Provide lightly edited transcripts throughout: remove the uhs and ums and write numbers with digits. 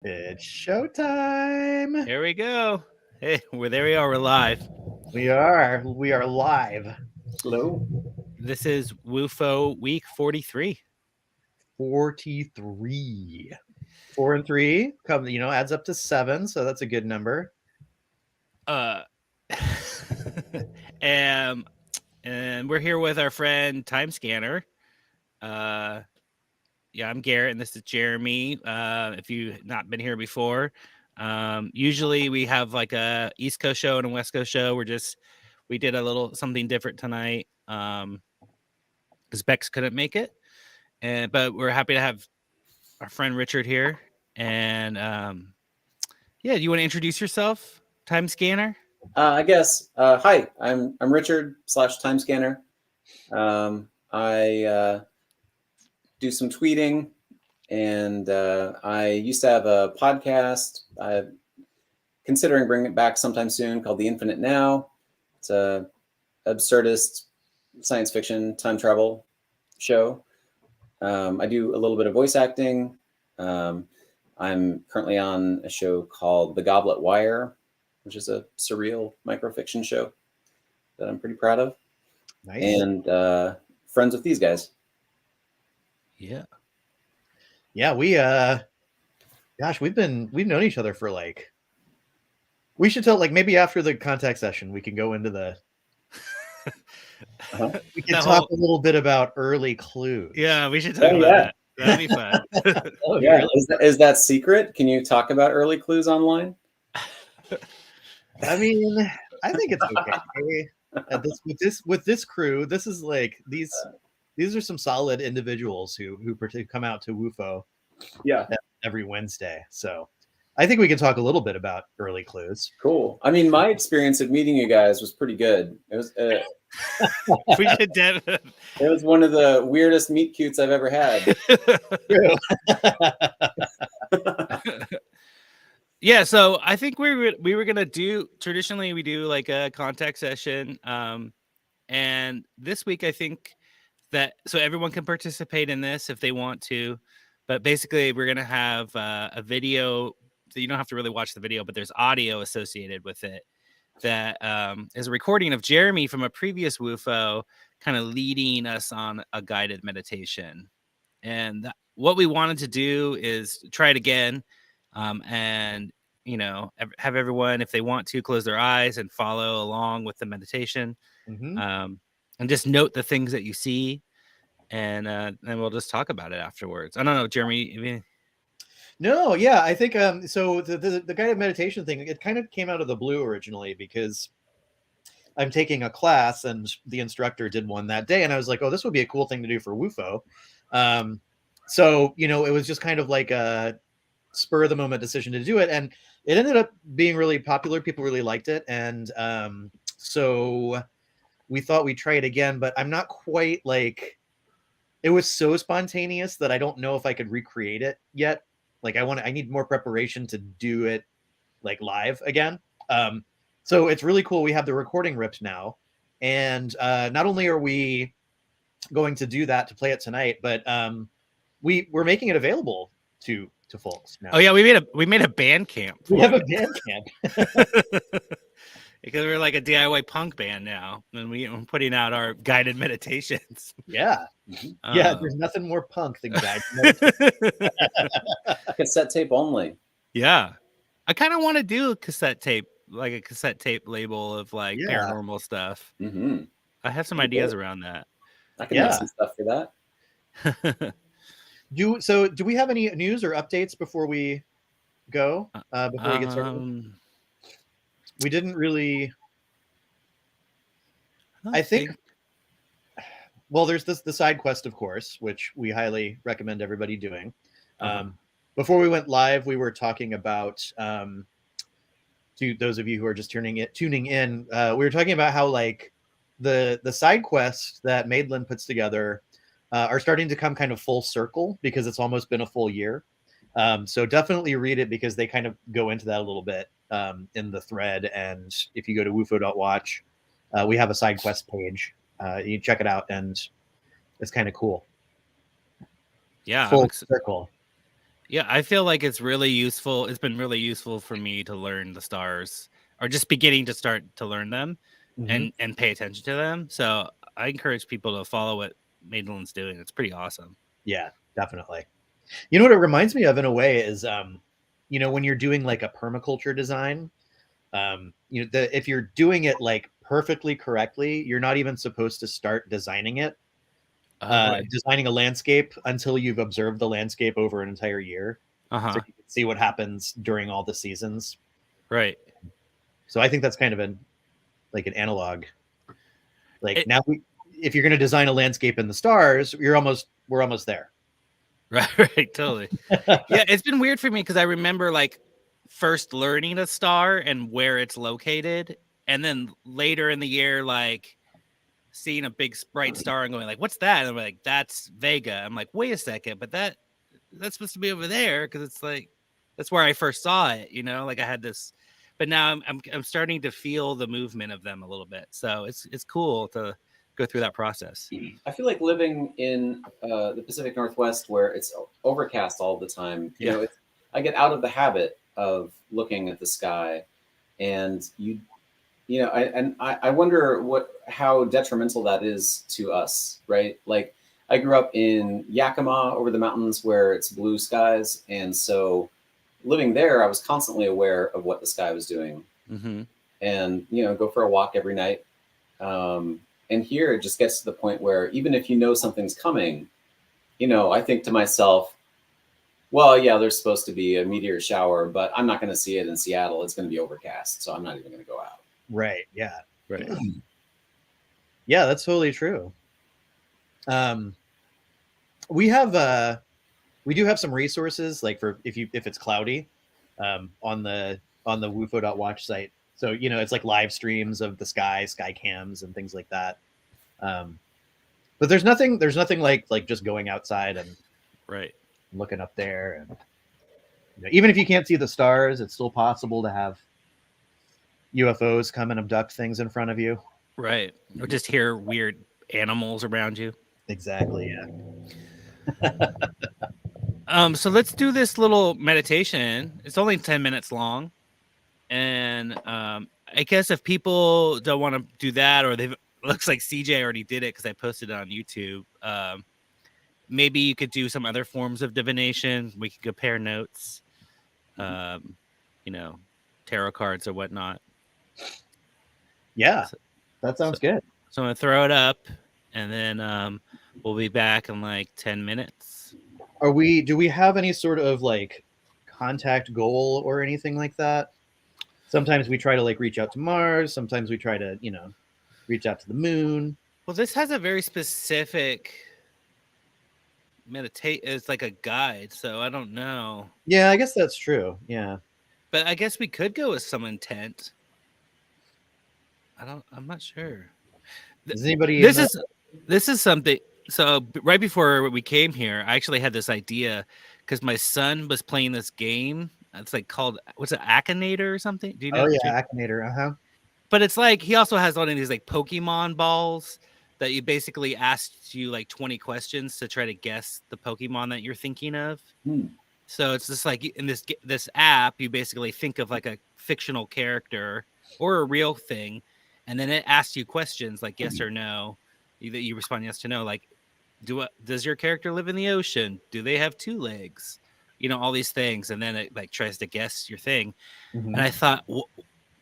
It's showtime. Here we go. Hey, there we are. We're live. We are live. Hello. This is WUFO week 43. 43. 4 and 3 adds up to 7, so that's a good number. and we're here with our friend Time Scanner. I'm Garrett, and this is Jeremy. If you've not been here before, usually we have like a East Coast show and a West Coast show. We did a little something different tonight because Bex couldn't make it, but we're happy to have our friend Richard here. And do you want to introduce yourself, Time Scanner? I guess. Hi, I'm Richard / Time Scanner. I do some tweeting, and I used to have a podcast. I'm considering bringing it back sometime soon, called The Infinite Now. It's a absurdist science fiction time travel show. I do a little bit of voice acting. I'm currently on a show called The Goblet Wire, which is a surreal microfiction show that I'm pretty proud of. Nice. And friends with these guys. Yeah. Yeah, we've known each other for we should tell maybe after the contact session we can go into the we can talk a little bit about early clues. Yeah, we should talk about that. That'd be fun. Yeah, is that secret? Can you talk about early clues online? I mean, I think it's okay. With this crew, this is these are some solid individuals who come out to WUFO every Wednesday. So I think we can talk a little bit about early clues. Cool. I mean, my experience of meeting you guys was pretty good. It was it was one of the weirdest meet cutes I've ever had. Yeah, so I think we were gonna do traditionally we do like a contact session, and this week I think that so everyone can participate in this if they want to, but basically we're gonna have a video. So you don't have to really watch the video, but there's audio associated with it that is a recording of Jeremy from a previous WUFO kind of leading us on a guided meditation. And what we wanted to do is try it again. And have everyone, if they want to, close their eyes and follow along with the meditation. And just note the things that you see, and then we'll just talk about it afterwards. I don't know, Jeremy. No, yeah, I think so the guided meditation thing, it kind of came out of the blue originally because I'm taking a class and the instructor did one that day, and I was like, oh, this would be a cool thing to do for WUFO. So it was just kind of like a spur of the moment decision to do it, and it ended up being really popular. People really liked it, and so we thought we'd try it again, but I'm not quite it was so spontaneous that I don't know if I could recreate it yet. I need more preparation to do it live again. So it's really cool. We have the recording ripped now, and not only are we going to do that to play it tonight, but we're making it available to folks now. Oh yeah, we made a Bandcamp. We have a Bandcamp because we're like a DIY punk band now, and we're putting out our guided meditations. Yeah. Yeah, there's nothing more punk than guided meditation. Cassette tape only. Yeah. I kind of want to do a cassette tape label of paranormal stuff. Mm-hmm. I have some ideas around that. I can make some stuff for that. Do we have any news or updates before we go? Before we get started? We didn't really. I think. Well, there's the side quest, of course, which we highly recommend everybody doing. Before we went live, we were talking about, to those of you who are just tuning in, we were talking about how the side quests that Madeline puts together are starting to come kind of full circle because it's almost been a full year. So definitely read it because they kind of go into that a little bit in the thread. And if you go to wufo.watch, we have a side quest page. You check it out, and it's kind of cool. Yeah, full circle. Yeah, I feel like it's really useful. It's been really useful for me to learn the stars, or just beginning to start to learn them, Mhm. and pay attention to them. So I encourage people to follow what Madelin's doing. It's pretty awesome. Yeah, definitely. You know what it reminds me of in a way is, when you're doing like a permaculture design, if you're doing it like perfectly correctly, you're not even supposed to start designing it, Oh, right. designing a landscape until you've observed the landscape over an entire year, so Uh-huh. you can see what happens during all the seasons. Right. So I think that's kind of an analog. Like It, now, if you're going to design a landscape in the stars, we're almost there. right, totally. Yeah, it's been weird for me because I remember like first learning a star and where it's located, and then later in the year, like seeing a big bright star and going like, "What's that?" And I'm like, "That's Vega." I'm like, "Wait a second, but that's supposed to be over there because it's like that's where I first saw it." Like I had this, but now I'm starting to feel the movement of them a little bit. So it's cool to go through that process. I feel like living in the Pacific Northwest, where it's overcast all the time. Yeah. I get out of the habit of looking at the sky, and I wonder how detrimental that is to us, right? Like I grew up in Yakima over the mountains where it's blue skies, and so living there, I was constantly aware of what the sky was doing, Mm-hmm. and go for a walk every night. And here it just gets to the point where even if you know something's coming, I think to myself, well, yeah, there's supposed to be a meteor shower, but I'm not going to see it in Seattle. It's going to be overcast, so I'm not even going to go out. Right. Yeah. Right. Yeah, that's totally true. We do have some resources, like for if it's cloudy, on the WUFO.watch site. So it's like live streams of the sky cams and things like that. But there's nothing like just going outside and Right. looking up there, and even if you can't see the stars, it's still possible to have UFOs come and abduct things in front of you. Right. Or just hear weird animals around you. Exactly. Yeah. So let's do this little meditation. It's only 10 minutes long. And I guess if people don't want to do that, or looks like CJ already did it because I posted it on YouTube. Maybe you could do some other forms of divination. We could compare notes, tarot cards or whatnot. Yeah, that sounds good. So I'm gonna throw it up, and then we'll be back in like 10 minutes. Do we have any sort of like contact goal or anything like that? Sometimes we try to like reach out to Mars. Sometimes we try to, reach out to the moon. Well, this has a very specific meditate. It's like a guide, so I don't know. Yeah, I guess that's true. Yeah. But I guess we could go with some intent. I'm not sure. Does anybody? This is something. So right before we came here, I actually had this idea because my son was playing this game. It's like called, what's it, Akinator or something? Do you know? Oh yeah, Akinator. But it's like he also has one of these like Pokemon balls that you basically asked you like 20 questions to try to guess the Pokemon that you're thinking of. So it's just like in this app, you basically think of like a fictional character or a real thing, and then it asks you questions like yes or no. You respond yes to no, like does your character live in the ocean? Do they have two legs? All these things, and then it like tries to guess your thing. Mm-hmm. And I thought,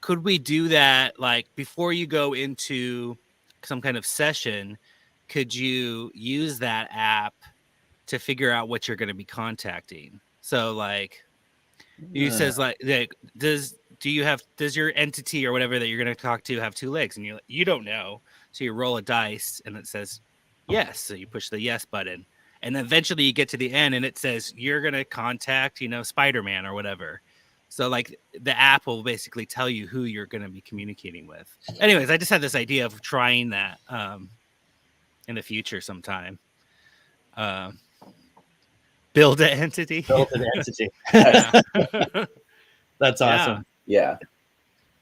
could we do that like before you go into some kind of session? Could you use that app to figure out what you're going to be contacting? So like you says like does your entity or whatever that you're going to talk to have two legs? And you don't know, so you roll a dice and it says yes, so you push the yes button, and then eventually you get to the end and it says you're going to contact Spider-Man or whatever. So like the app will basically tell you who you're going to be communicating with. Anyways, I just had this idea of trying that in the future sometime. Build an entity. Build an entity. That's awesome. Yeah.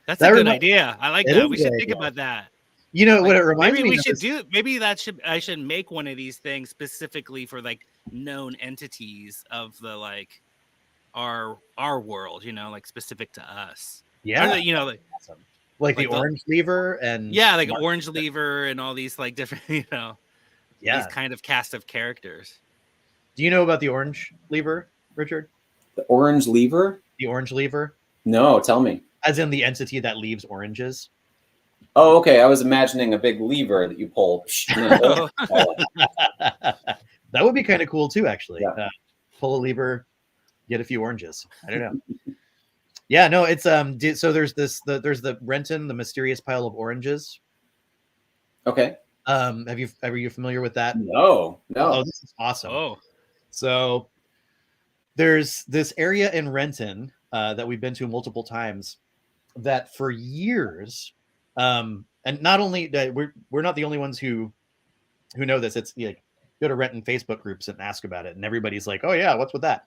That's a good idea. I like that. We should think about that. What it reminds me of maybe I should make one of these things specifically for like known entities of the like our world, you know, like specific to us. Yeah, Or, you know, like awesome. Like the Like the- orange lever and yeah, like Orange Lever and all these like different, you know, these yeah. kind of cast of characters. Do you know about the orange lever, Richard? The orange lever? The orange lever, No, tell me. as in the entity that leaves oranges. Oh, okay. I was imagining a big lever that you pull. Oh. That would be kind of cool too, actually. Yeah. Pull a lever, get a few oranges. I don't know. Yeah, no, it's so there's there's the Renton, the mysterious pile of oranges. Okay. Are you familiar with that? No. Oh, this is awesome. Oh. So there's this area in Renton that we've been to multiple times that for years, and not only that we're not the only ones who know this. It's like go to Renton Facebook groups and ask about it, and everybody's like, "Oh yeah, what's with that?"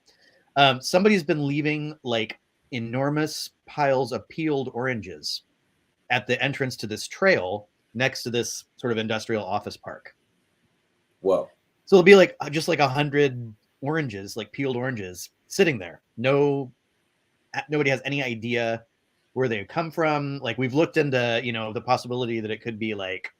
Somebody's been leaving like enormous piles of peeled oranges at the entrance to this trail next to this sort of industrial office park. Whoa. So it'll be like just like 100 oranges, like peeled oranges, sitting there. Nobody has any idea where they come from. Like we've looked into, you know, the possibility that it could be like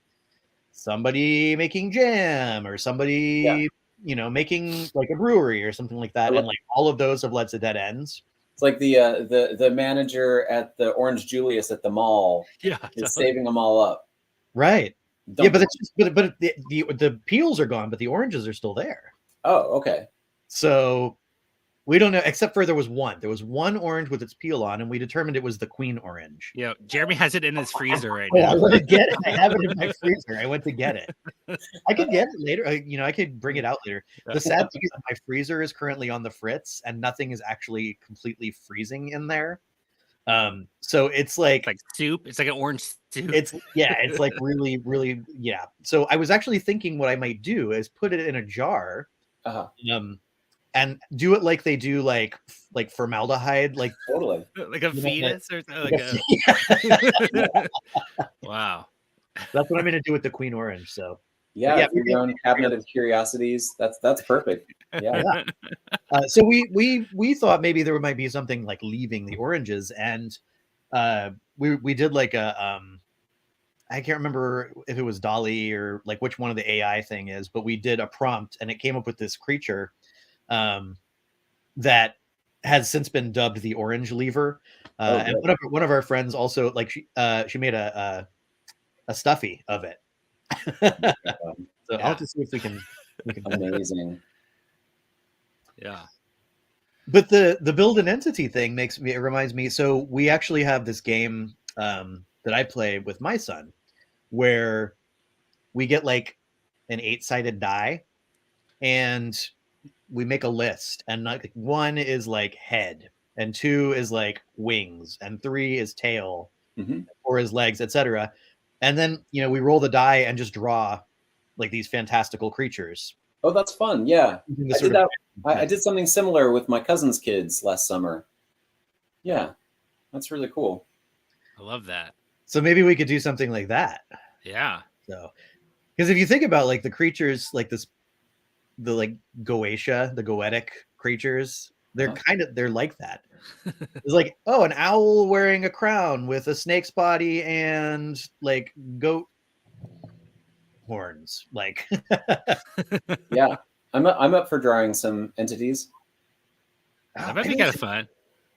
somebody making jam or somebody, you know, making like a brewery or something like that. And like all of those have led to dead ends. It's like the manager at the Orange Julius at the mall is saving them all up. Right. Yeah, but it's just but the peels are gone, but the oranges are still there. Oh, okay. So we don't know, except for there was one orange with its peel on, and we determined it was the queen orange. Yeah, Jeremy has it in his freezer right Oh, now. I want to get it. I have it in my freezer. I went to get it. I could get it later. You know, I could bring it out later. The sad thing is my freezer is currently on the fritz, and nothing is actually completely freezing in there. So it's like soup. It's like an orange soup. It's like really, really, yeah. So I was actually thinking what I might do is put it in a jar, and do it like they do like formaldehyde, like totally like a fetus or like wow. That's what I'm gonna do with the queen orange. So yeah, your own cabinet of curiosities. That's perfect. Yeah. So we thought maybe there might be something like leaving the oranges, and we did like a I can't remember if it was Dolly or like which one of the AI thing is, but we did a prompt and it came up with this creature that has since been dubbed the orange lever. And one of our friends also like she made a stuffy of it. So I'll have to see if we can amazing. Yeah. But the build an entity thing it reminds me. So we actually have this game that I play with my son where we get like an 8-sided die and we make a list, and like 1 is like head, and 2 is like wings, and 3 is tail, 4 is legs, etc. And then, you know, we roll the die and just draw like these fantastical creatures. Oh, that's fun. Yeah. I did something similar with my cousin's kids last summer. Yeah. That's really cool. I love that. So maybe we could do something like that. Yeah. So, because if you think about like the creatures like this, the like Goetia, the goetic creatures, they're they're like that. It's like, oh, an owl wearing a crown with a snake's body and like goat horns. Like, yeah, I'm up for drawing some entities. That might be kind of fun.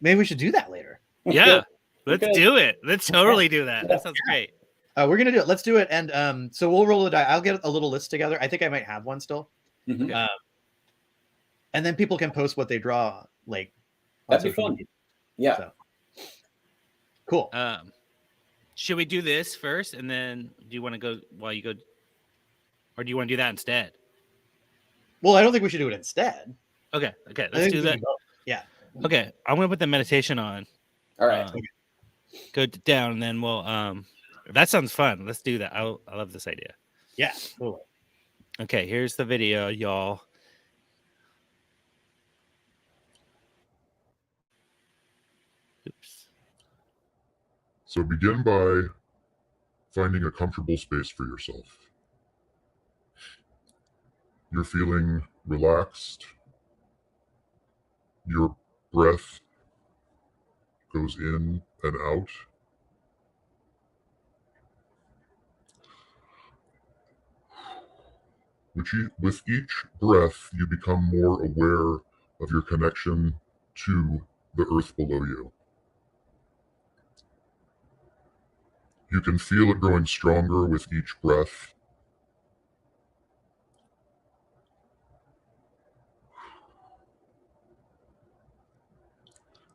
Maybe we should do that later. Yeah, let's do it. Let's totally do that. That sounds great. We're gonna do it. Let's do it. And so we'll roll the die. I'll get a little list together. I think I might have one still. And then people can post what they draw. Like, that'd be fun. Yeah. So. Cool. Should we do this first, and then do you want to go while you go, or do you want to do that instead? Well, I don't think we should do it instead. Okay. Let's do that. Yeah. Okay, I'm gonna put the meditation on. All right. Go down, and then we'll. That sounds fun. Let's do that. I love this idea. Yeah. Cool. Okay, here's the video, y'all. Oops. So begin by finding a comfortable space for yourself. You're feeling relaxed. You're breath goes in and out. With each breath, you become more aware of your connection to the earth below you. You can feel it growing stronger with each breath.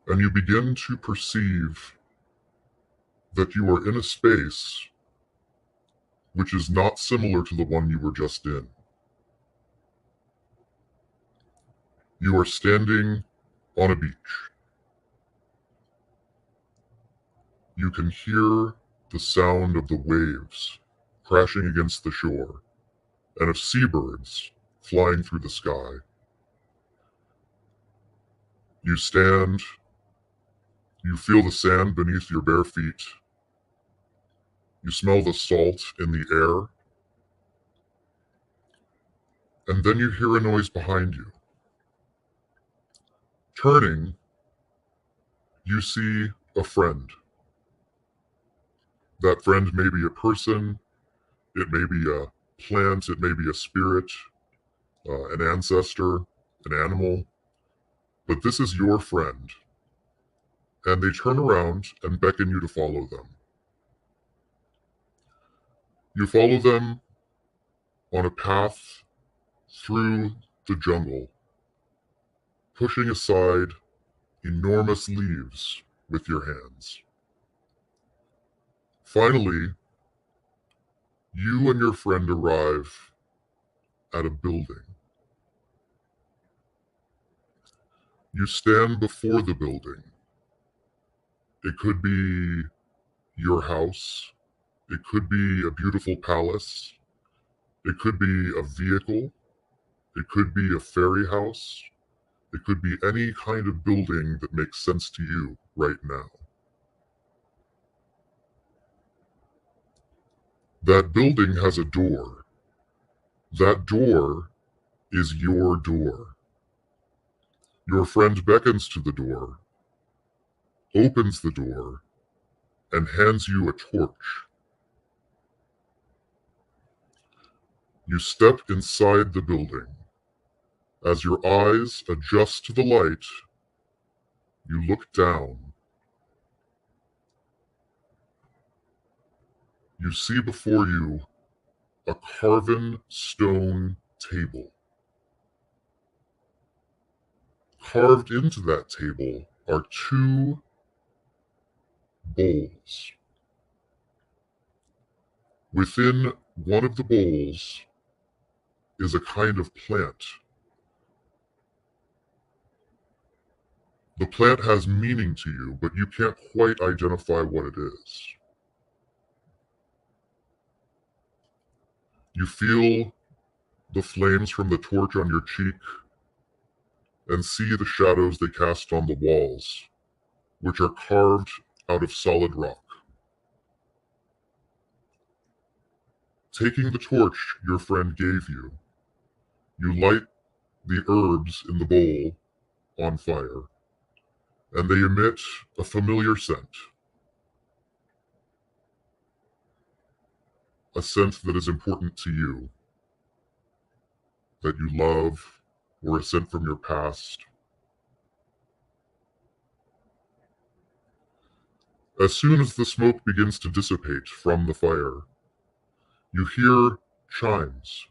And you begin to perceive that you are in a space which is not similar to the one you were just in. You are standing on a beach. You can hear the sound of the waves crashing against the shore and of seabirds flying through the sky. You stand, you feel the sand beneath your bare feet. You smell the salt in the air. And then you hear a noise behind you. Turning, you see a friend. That friend may be a person, it may be a plant, it may be a spirit, an ancestor, an animal, but this is your friend. And they turn around and beckon you to follow them. You follow them on a path through the jungle, pushing aside enormous leaves with your hands. Finally, you and your friend arrive at a building. You stand before the building. It could be your house. It could be a beautiful palace. It could be a vehicle. It could be a fairy house. It could be any kind of building that makes sense to you right now. That building has a door. That door is your door. Your friend beckons to the door, opens the door, and hands you a torch. You step inside the building. As your eyes adjust to the light, you look down. You see before you a carven stone table. Carved into that table are two bowls. Within one of the bowls is a kind of plant. The plant has meaning to you, but you can't quite identify what it is. You feel the flames from the torch on your cheek and see the shadows they cast on the walls, which are carved out of solid rock. Taking the torch your friend gave you, you light the herbs in the bowl on fire, and they emit a familiar scent. A scent that is important to you, that you love, or a scent from your past. As soon as the smoke begins to dissipate from the fire, you hear chimes,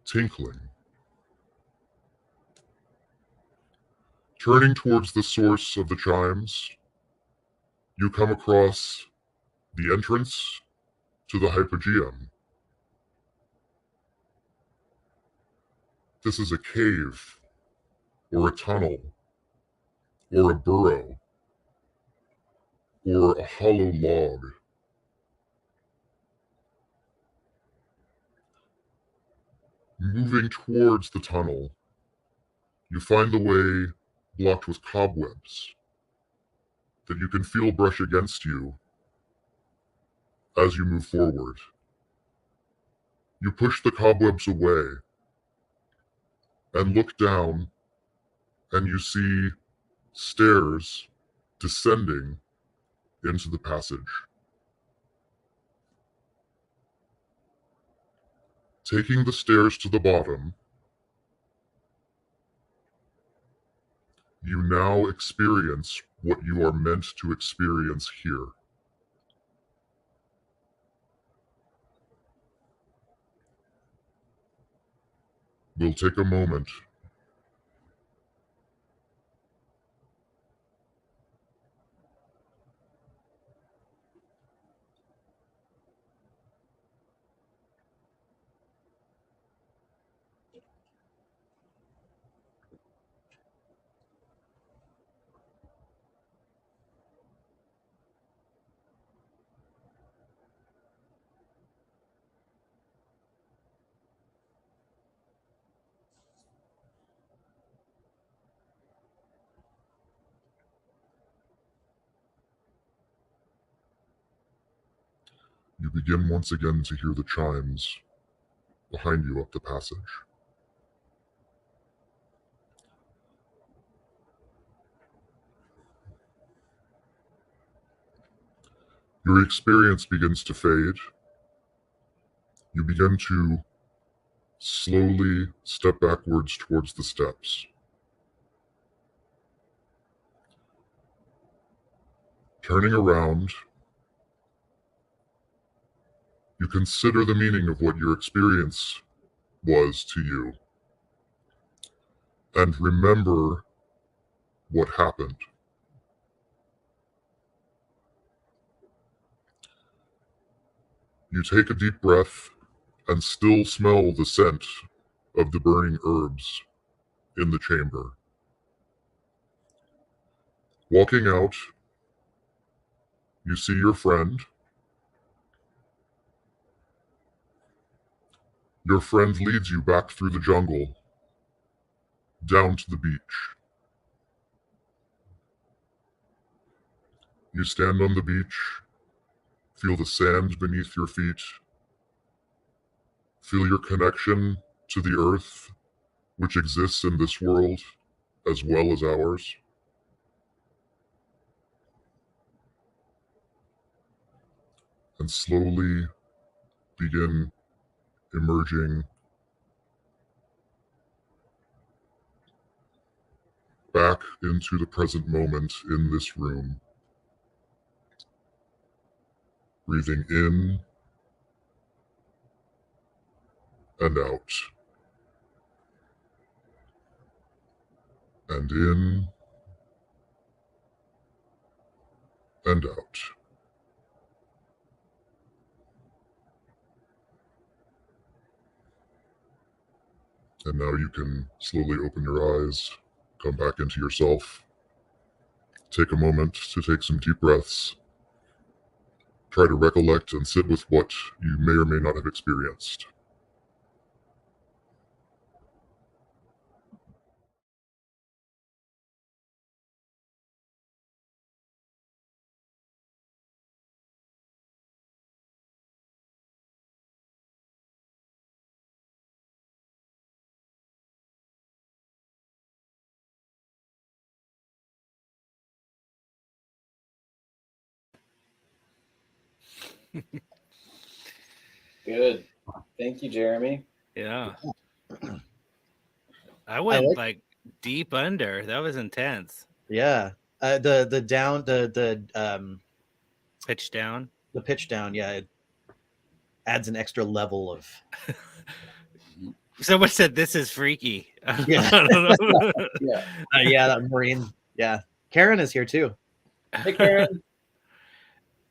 tinkling. Turning towards the source of the chimes, you come across the entrance to the hypogeum. This is a cave, or a tunnel, or a burrow, or a hollow log. Moving towards the tunnel, you find the way blocked with cobwebs that you can feel brush against you as you move forward. You push the cobwebs away, and look down, and you see stairs descending into the passage. Taking the stairs to the bottom, you now experience what you are meant to experience here. We'll take a moment you begin once again to hear the chimes behind you up the passage. Your experience begins to fade. You begin to slowly step backwards towards the steps. Turning around, you consider the meaning of what your experience was to you, and remember what happened. You take a deep breath and still smell the scent of the burning herbs in the chamber. Walking out, you see your friend. Your friend leads you back through the jungle, down to the beach. You stand on the beach, feel the sand beneath your feet, feel your connection to the earth, which exists in this world as well as ours. And slowly begin emerging back into the present moment in this room. Breathing in and out. And in and out. And now you can slowly open your eyes, come back into yourself, take a moment to take some deep breaths, try to recollect and sit with what you may or may not have experienced. Good. Thank you, Jeremy. Yeah. I went like- like deep under. That was intense. Yeah. The Pitch down. the pitch down, yeah, it adds an extra level of Someone said this is freaky. Yeah. I don't know. Yeah. yeah, that Marine. Yeah. Karen is here too. Hey, Karen.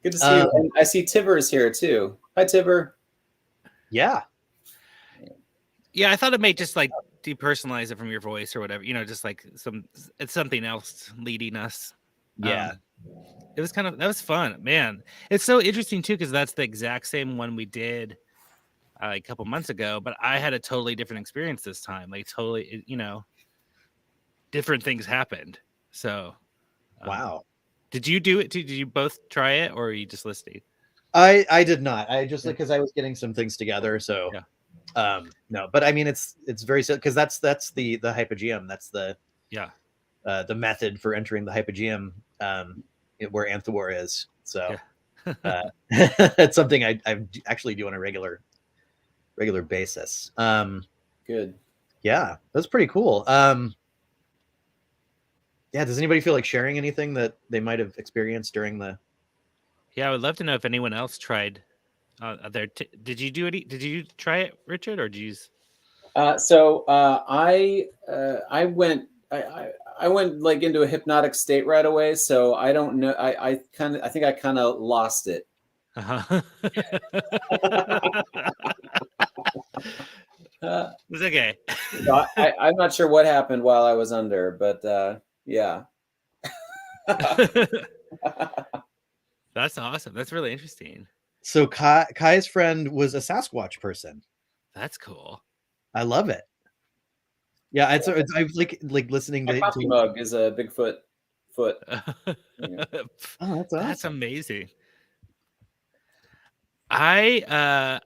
Good to see you. And I see Tibber is here too. Hi, Tibber. Yeah. Yeah, I thought it may just like depersonalize it from your voice or whatever. You know, just like it's something else leading us. Yeah. It was that was fun, man. It's so interesting too because that's the exact same one we did a couple months ago, but I had a totally different experience this time. Like totally, you know, different things happened. So, Wow. Did you do it? Did you both try it, or are you just listening? I did not. I just because I was getting some things together. So, Yeah. No, but I mean it's very because that's the hypogeum. That's the method for entering the hypogeum, where Anthor is. So it's something I actually do on a regular basis. Good. Yeah, that's pretty cool. Yeah, does anybody feel like sharing anything that they might have experienced during the? Yeah, I would love to know if anyone else tried. Did you do any? Did you try it, Richard, or did you use? I went I went like into a hypnotic state right away. So I don't know. I think I kind of lost it. Uh-huh. It's okay. So I'm not sure what happened while I was under, but yeah. That's awesome. That's really interesting. So Kai's friend was a Sasquatch person. That's cool. I love it. Yeah, it's I like listening My to. coffee mug is a Bigfoot foot. Oh, that's awesome. That's amazing. I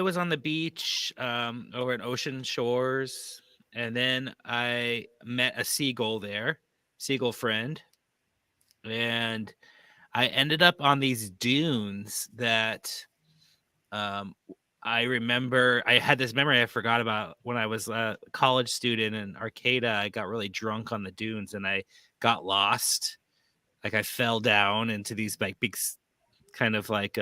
was on the beach over in Ocean Shores, and then I met a seagull friend, and I ended up on these dunes that I remember. I had this memory I forgot about when I was a college student in Arcata. I got really drunk on the dunes and I got lost. Like I fell down into these like big kind of like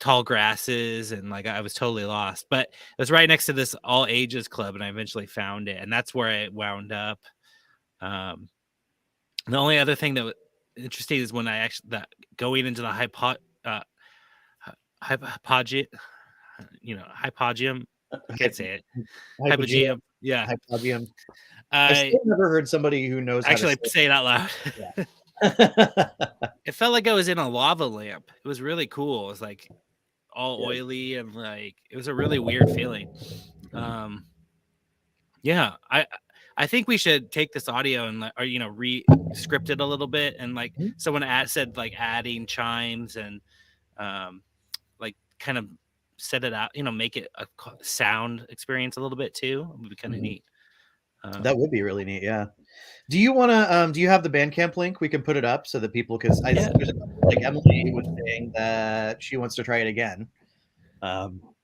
tall grasses, and like I was totally lost. But it was right next to this all ages club, and I eventually found it, and that's where I wound up. The only other thing that was interesting is when I actually going into the hypogeum, hypogeum. I can't say it. Hypogeum. Yeah. Hypogeum. I've still never heard somebody who knows actually how to say it out loud. Yeah. It felt like I was in a lava lamp. It was really cool. It was like all Yeah. oily and like it was a really weird feeling. Yeah, I think we should take this audio and re-script it a little bit, and like someone said like adding chimes and like kind of set it out, make it a sound experience a little bit too. It would be kind of neat. That would be really neat. Yeah. Do you want to? Do you have the Bandcamp link? We can put it up so that people, because like Emily was saying that she wants to try it again.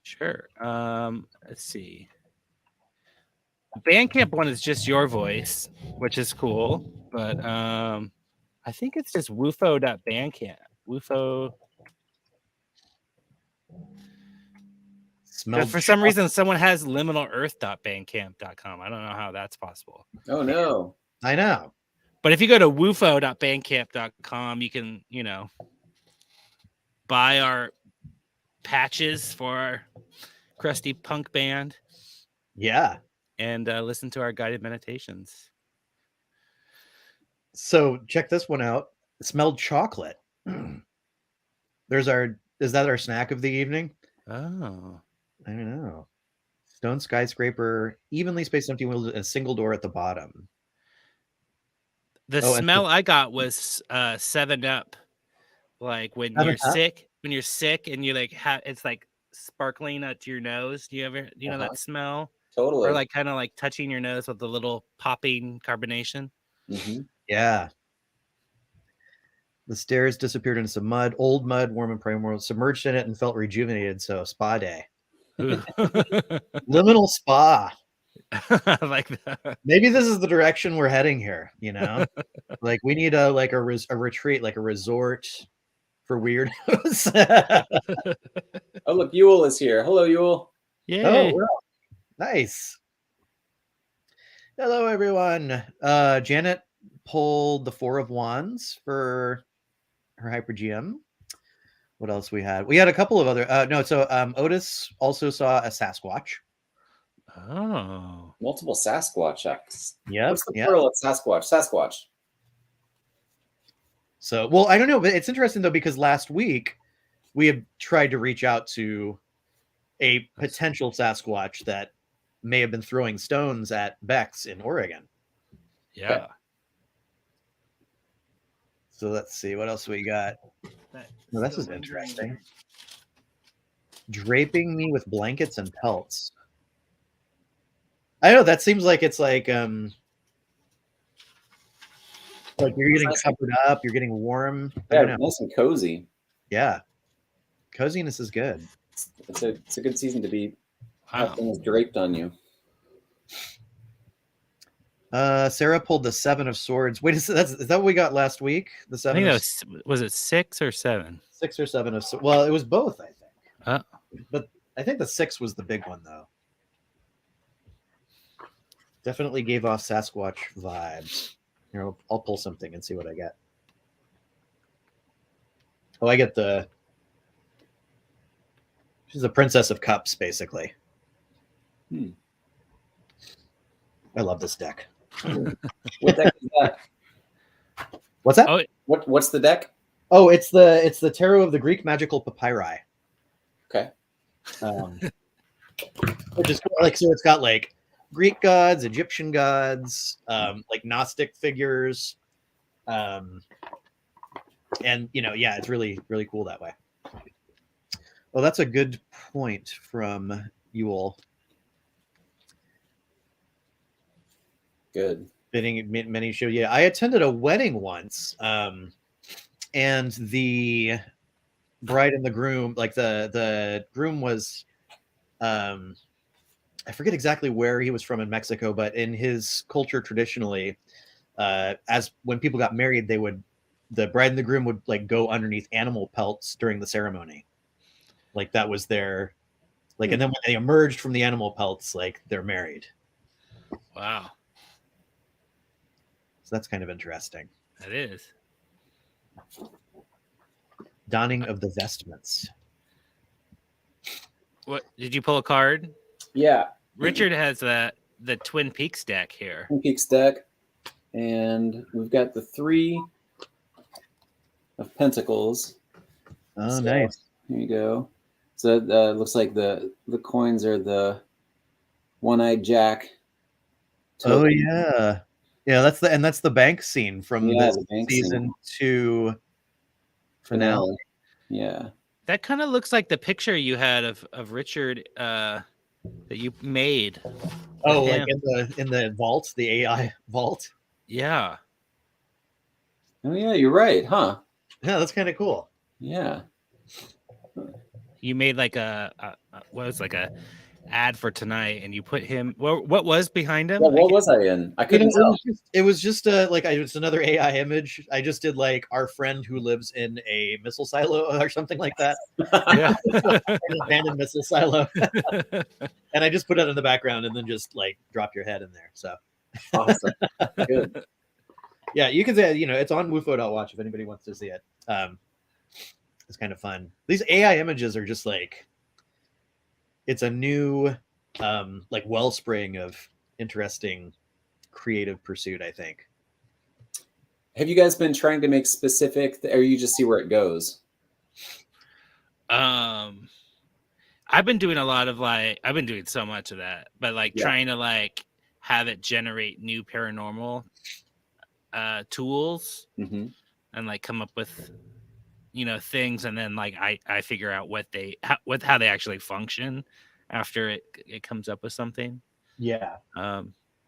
Sure. Let's see. Bandcamp one is just your voice, which is cool, but I think it's just WUFO.bandcamp. WUFO. For some reason, someone has liminalearth.bandcamp.com. I don't know how that's possible. Oh no. I know. But if you go to wufo.bandcamp.com, you can, buy our patches for our crusty punk band. Yeah. And listen to our guided meditations. So check this one out. It smelled chocolate. Is that our snack of the evening? Oh. I don't know. Stone skyscraper, evenly spaced empty windows, and a single door at the bottom. The smell I got was 7-Up. Like when you're sick and you like it's like sparkling up to your nose. Do you know that smell? Totally. Or like kind of like touching your nose with the little popping carbonation. Mm-hmm. Yeah. The stairs disappeared into some mud, old mud, warm and primordial, submerged in it and felt rejuvenated. So spa day. Liminal spa. I like that. Maybe this is the direction we're heading here. Like we need a retreat, like a resort for weirdos. Oh look, Yule is here. Hello, Yule. Yay. Oh, well, nice. Hello, everyone. Janet pulled the 4 of Wands for her hypergeum. What else we had? We had a couple of other. Otis also saw a Sasquatch. Oh, multiple Sasquatch. Yeah. What's the plural of Sasquatch? Sasquatch. So, well, I don't know, but it's interesting though because last week we had tried to reach out to a potential Sasquatch that may have been throwing stones at Bex in Oregon. Yeah. Okay. So let's see what else we got. Well, this is interesting. Draping me with blankets and pelts. I know that seems like it's like you're getting nice. covered up, you're getting warm. I Yeah, don't know. nice and cozy. Yeah, coziness is good. It's a good season to be have Wow. things draped on you. Sarah pulled the 7 of Swords. Wait, is that what we got last week? The I 7 think of that was it 6 or 7? 6 or 7 of Swords. Well, it was both, I think. Oh. But I think the 6 was the big one, though. Definitely gave off Sasquatch vibes. Here, I'll pull something and see what I get. Oh, I get she's the Princess of Cups, basically. I love this deck. What deck is that? What's that? Oh, What's the deck? Oh, it's the Tarot of the Greek Magical Papyri. Okay. Which is like, so it's got like Greek gods, Egyptian gods, like Gnostic figures, and yeah, it's really really cool that way. Well, that's a good point from Ewell. Good. Bidding many show. Yeah, I attended a wedding once, and the bride and the groom, like the groom was, I forget exactly where he was from in Mexico, but in his culture traditionally, as when people got married, the bride and the groom would like go underneath animal pelts during the ceremony. Like that was their, like, and then when they emerged from the animal pelts, like they're married. wow. So that's kind of interesting. That is. Donning of the vestments. What did you pull a card? Yeah. Richard has the Twin Peaks deck here. Twin Peaks deck, and we've got the 3 of Pentacles. Oh, So, nice. Here you go. So it looks like the coins are the one-eyed Jack. Oh token. yeah, yeah. That's the bank scene from the bank season scene. 2 finale. Yeah. That kind of looks like the picture you had of Richard that you made. Oh, with like him. in the vault, the AI vault. Yeah. Oh yeah, you're right, huh? Yeah, that's kind of cool. Yeah. You made like what was like a ad for tonight, and you put him. What was behind him? Yeah, what was I in? I You know, couldn't tell. it was just like it's another AI image. I just did like our friend who lives in a missile silo or something like that. Yeah. An abandoned missile silo. And I just put it in the background and then just like drop your head in there. So Awesome. Good. yeah, you can say, it's on WUFO.watch if anybody wants to see it. It's kind of fun. These AI images are just like, it's a new like wellspring of interesting creative pursuit, I think. Have you guys been trying to make specific, or you just see where it goes? I've been doing a lot of I've been doing so much of that, but trying to have it generate new paranormal tools and come up with things, and then I figure out how they actually function after it comes up with something. Yeah. I've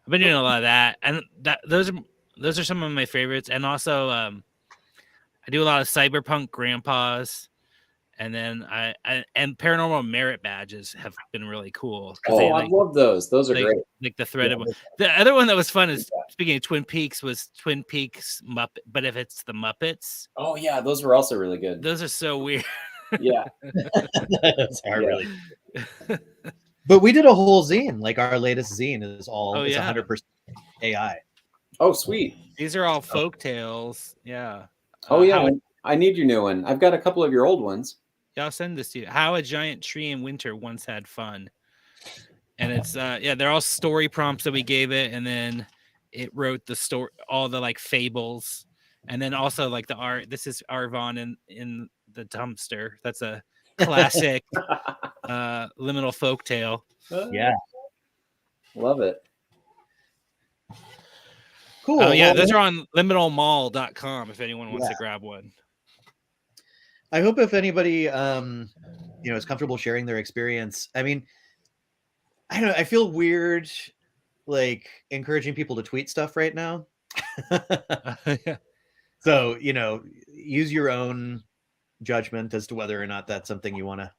been doing a lot of that, and those are some of my favorites. And also I do a lot of cyberpunk grandpas, and then and paranormal merit badges have been really cool. Oh, I love those. Those are great. Like the threaded one. The other one that was fun is, speaking of Twin Peaks, was Twin Peaks Muppet. But if it's the Muppets, oh yeah, those were also really good. those are so weird. Yeah, those are really. But we did a whole zine. Like our latest zine is all 100% AI. Oh, sweet. These are all folk tales. Yeah. Oh yeah, I need your new one. I've got a couple of your old ones. Yeah, I'll send this to you. How a giant tree in winter once had fun. And it's they're all story prompts that we gave it, and then it wrote the story, all the fables, and then also the art. This is Arvon in the dumpster. That's a classic liminal folktale. Yeah, love it. Cool. Oh yeah, those are on liminalmall.com if anyone wants to grab one. I hope if anybody is comfortable sharing their experience. I mean, I don't know. I feel weird, like encouraging people to tweet stuff right now. Yeah. So, use your own judgment as to whether or not that's something you want to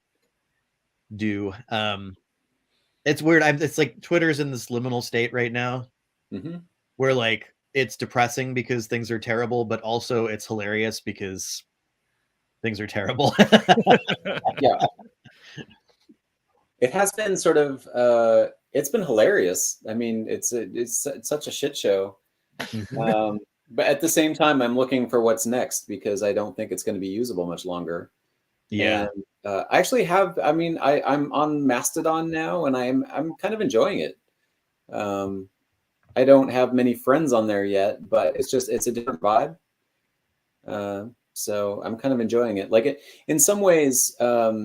do. It's weird. It's like Twitter's in this liminal state right now where like it's depressing because things are terrible, but also it's hilarious because things are terrible. Yeah. It has been sort of it's been hilarious. I mean, it's such a shit show. But at the same time, I'm looking for what's next because I don't think it's going to be usable much longer. Yeah. And I actually have. I mean, I'm on Mastodon now, and I'm kind of enjoying it. I don't have many friends on there yet, but it's a different vibe. So I'm kind of enjoying it. Like in some ways, I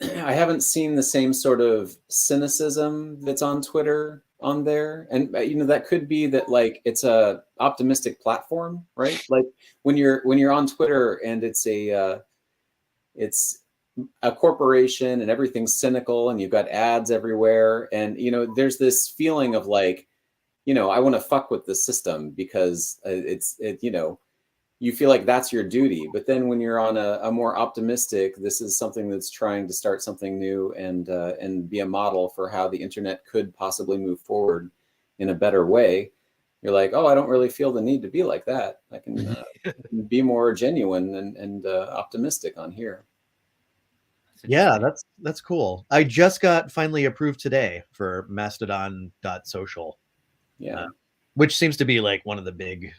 haven't seen the same sort of cynicism that's on Twitter on there, and that could be that like it's a optimistic platform, right? Like when you're on Twitter and it's a corporation and everything's cynical and you've got ads everywhere, and there's this feeling of like, I want to fuck with the system because you feel like that's your duty. But then when you're on a more optimistic, this is something that's trying to start something new and be a model for how the internet could possibly move forward in a better way. You're like, oh, I don't really feel the need to be like that. I can be more genuine and optimistic on here. Yeah, that's cool. I just got finally approved today for Mastodon.social. Yeah. Which seems to be like one of the big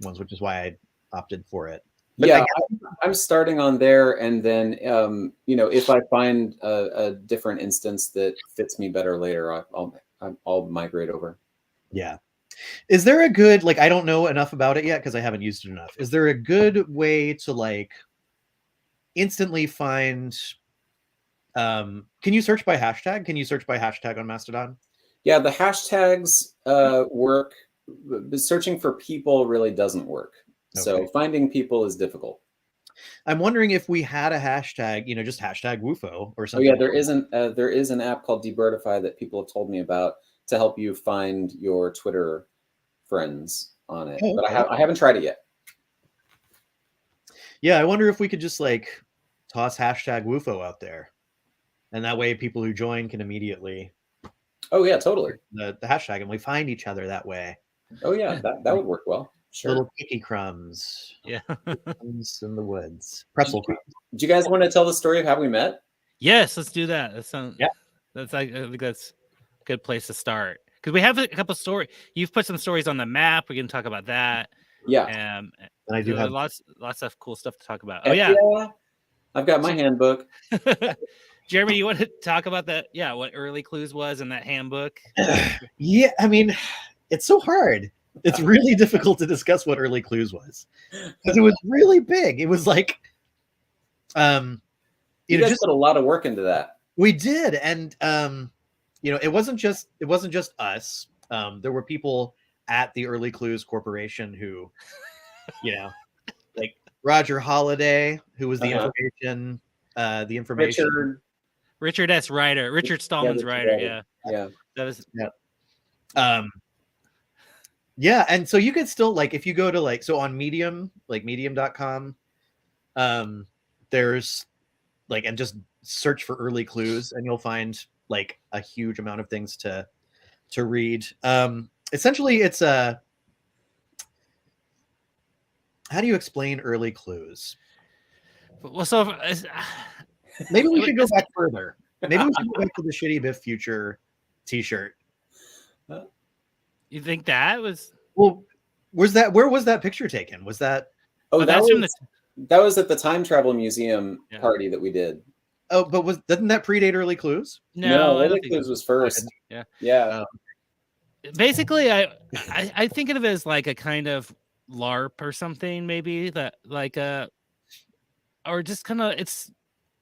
ones, which is why I opted for it. But yeah, I'm starting on there, and then if I find a different instance that fits me better later, I'll migrate over. Yeah. Is there a good, like, I don't know enough about it yet because I haven't used it enough. Is there a good way to like instantly find can you search by hashtag? Can you search by hashtag on Mastodon? Yeah, the hashtags work. Searching for people really doesn't work. Okay. So finding people is difficult. I'm wondering if we had a hashtag, just hashtag WUFO or something. Oh yeah, there is an app called Debirdify that people have told me about to help you find your Twitter friends on it. Oh, okay. But I haven't tried it yet. Yeah, I wonder if we could just like toss hashtag WUFO out there, and that way people who join can immediately. Oh yeah, totally. The hashtag, and we find each other that way. Oh yeah, that would work well. Sure. Little cookie crumbs. Yeah. Crumbs in the woods. Pretzel crumbs. Do you guys want to tell the story of how we met? Yes, let's do that. That sounds. Yeah. That's I think that's a good place to start because we have a couple stories. You've put some stories on the map. We can talk about that. Yeah. And I do have lots of cool stuff to talk about. Oh yeah. I've got my handbook. Jeremy, you want to talk about that? Yeah, what early clues was in that handbook? Yeah, I mean, it's so hard. It's really difficult to discuss what early clues was because it was really big. It was like, you guys put a lot of work into that. We did, and it wasn't just us. There were people at the Early Clues Corporation who, like Roger Holiday, who was the information. Richard S. Ryder, Richard Stallman's writer. Yeah. That was. Yeah. Yeah, and so you could still like if you go to on Medium, like medium.com, there's like and just search for early clues and you'll find like a huge amount of things to read. Essentially it's how do you explain early clues? Well, so maybe we should go back further. Maybe we should go back to the Shitty Biff Future t-shirt. You think that was? Well, where was that picture taken? Was that? Oh, that was at the Time Travel Museum party that we did. Oh, but doesn't that predate Early Clues? No, Early Clues was first. Yeah. Basically, I think of it as like a kind of LARP or something, maybe that like or just kind of it's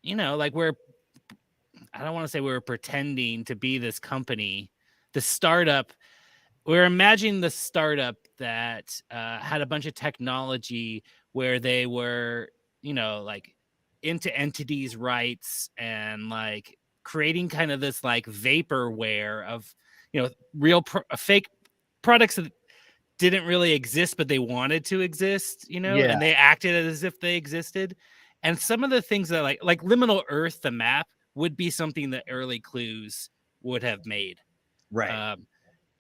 like I don't want to say we're pretending to be this company, the startup. We're imagining the startup that had a bunch of technology where they were, like into entities rights and like creating kind of this like vaporware of, you know, real fake products that didn't really exist, but they wanted to exist, you know, Yeah. and they acted as if they existed. And some of the things that like Liminal Earth, the map, would be something that early clues would have made. Right.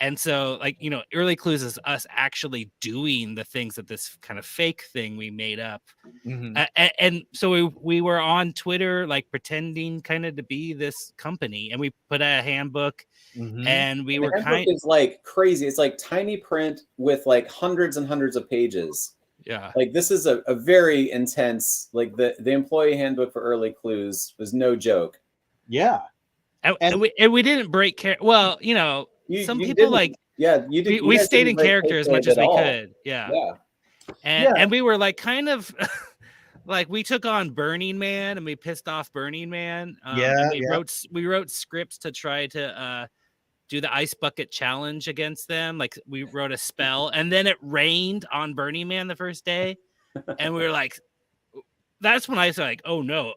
And so, like, you know, early clues is us actually doing the things that this kind of fake thing we made up. Mhm. And so we were on Twitter, like pretending kind of to be this company, and we put out a handbook, Mhm. and we And were the handbook is like crazy. It's like tiny print with like hundreds and hundreds of pages. yeah. Like this is a very intense, like the employee handbook for early clues was no joke. Yeah. And And- we didn't break well, you know, some You people didn't- like yeah, you did. we guys stayed didn't in break character as code much as at we all. could. Yeah. Yeah. And we were like kind of like we took on Burning Man and we pissed off Burning Man. And we wrote scripts to try to do the ice bucket challenge against them. Like we wrote a spell, and then it rained on Burning Man the first day, and we were like, that's when I was like, oh no,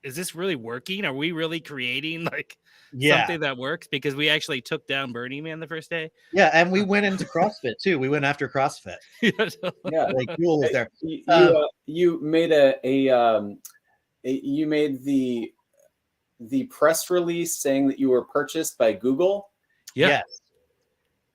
is this really working? Are we really creating like something that works? Because we actually took down Burning Man the first day. Yeah, and we went into CrossFit too. We went after CrossFit. Yeah. Like Jewel was there. You made you made the press release saying that you were purchased by Google. Yeah. Yes.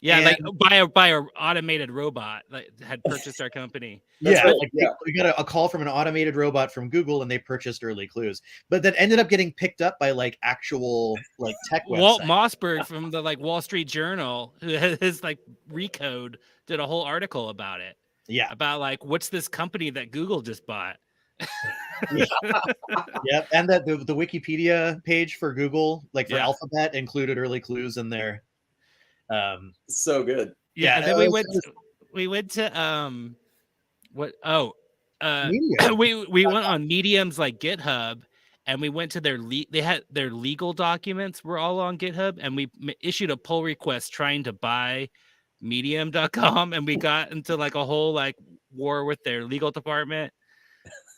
Yeah, And- like by a automated robot that had purchased our company. Yeah, right, like yeah. we got a call from an automated robot from Google, and they purchased early clues. But that ended up getting picked up by like actual like tech Walt websites. Mossberg from the like Wall Street Journal, who has like Recode, did a whole article about it. Yeah. About like what's this company that Google just bought. Yeah, and that the Wikipedia page for Google, like for Yeah. Alphabet, included early clues in there. So good. Yeah, and then it we went to what Medium. we went on Medium's like GitHub, and we went to they had their legal documents were all on GitHub, and we issued a pull request trying to buy medium.com, and we got into like a whole like war with their legal department.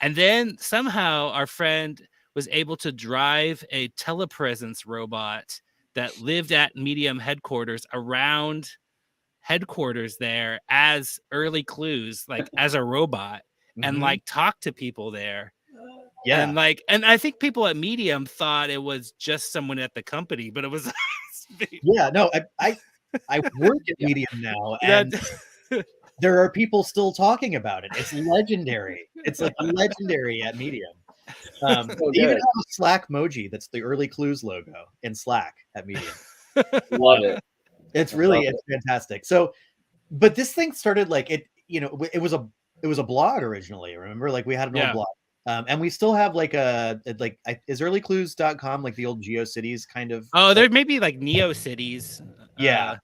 And then somehow our friend was able to drive a telepresence robot that lived at Medium headquarters around headquarters there as early clues, like as a robot, and Mhm. like talk to people there. Yeah. And I think people at Medium thought it was just someone at the company, but it was Yeah, no, I work at Medium now, and there are people still talking about it. It's legendary. It's like legendary at Medium. They even have a Slack emoji that's the early clues logo in Slack at Medium. Love it. It's fantastic. So, but this thing started like it, you know, it was a blog originally. Remember, like we had an old blog. And we still have like is earlyclues.com like the old GeoCities kind of. Oh, there may be like NeoCities. Yeah.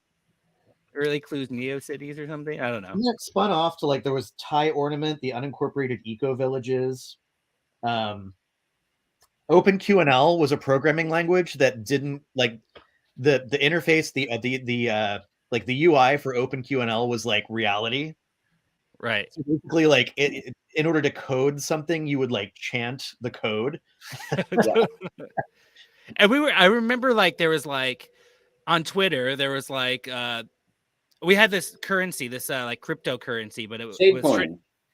Early clues NeoCities or something. I don't know. And that spun off to like there was Thai Ornament, the unincorporated eco villages. OpenQNL was a programming language that didn't like the interface, the like the UI for OpenQNL was like reality. Right. So basically, like in order to code something, you would like chant the code. And I remember like there was like on Twitter, there was like we had this currency, this like cryptocurrency, but it was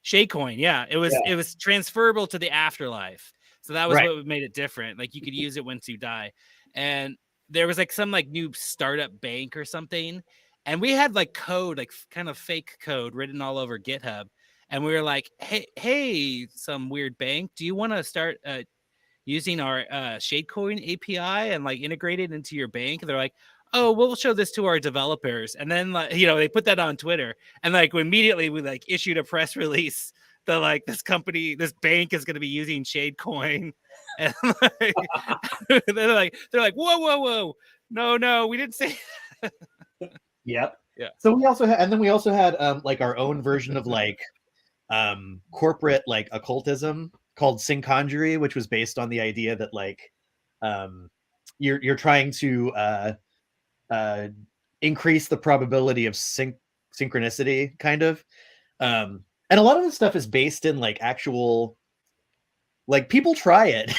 Shadecoin. Yeah, it was transferable to the afterlife. So that was what made it different. Like you could use it once you die. And there was like some like new startup bank or something. And we had like code, like kind of fake code written all over GitHub. And we were like, hey, some weird bank, do you want to start using our Shadecoin API and like integrate it into your bank? And they're like, oh, we'll show this to our developers. And then, like, you know, they put that on Twitter. And like immediately we like issued a press release that like this bank is going to be using Shadecoin. And like, they're like, whoa. No, we didn't say. Yep. Yeah. So we also had like our own version of like corporate like occultism called Synchondry, which was based on the idea that like you're trying to increase the probability of synchronicity, kind of. And a lot of the stuff is based in like actual like people try it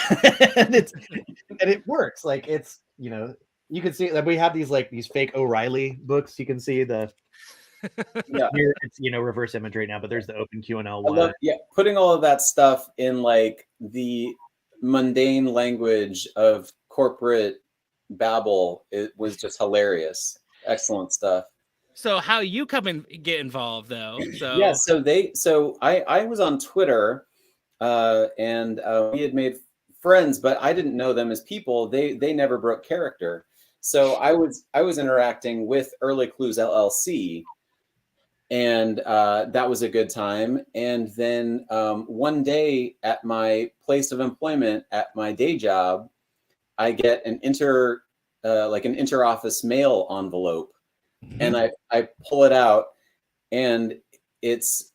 and it works. Like it's, you know, you can see that we have these fake O'Reilly books. You can see the Yeah. here it's, you know, reverse image right now, but there's the open QNL I one. love, yeah, putting all of that stuff in like the mundane language of corporate babble. It was just hilarious. Excellent stuff. So how you come and get involved though? So Yeah, so I was on Twitter, and we had made friends, but I didn't know them as people. They never broke character. So I was interacting with Early Clues LLC, and that was a good time. And then one day at my place of employment at my day job, I get an interoffice mail envelope, and I pull it out, and it's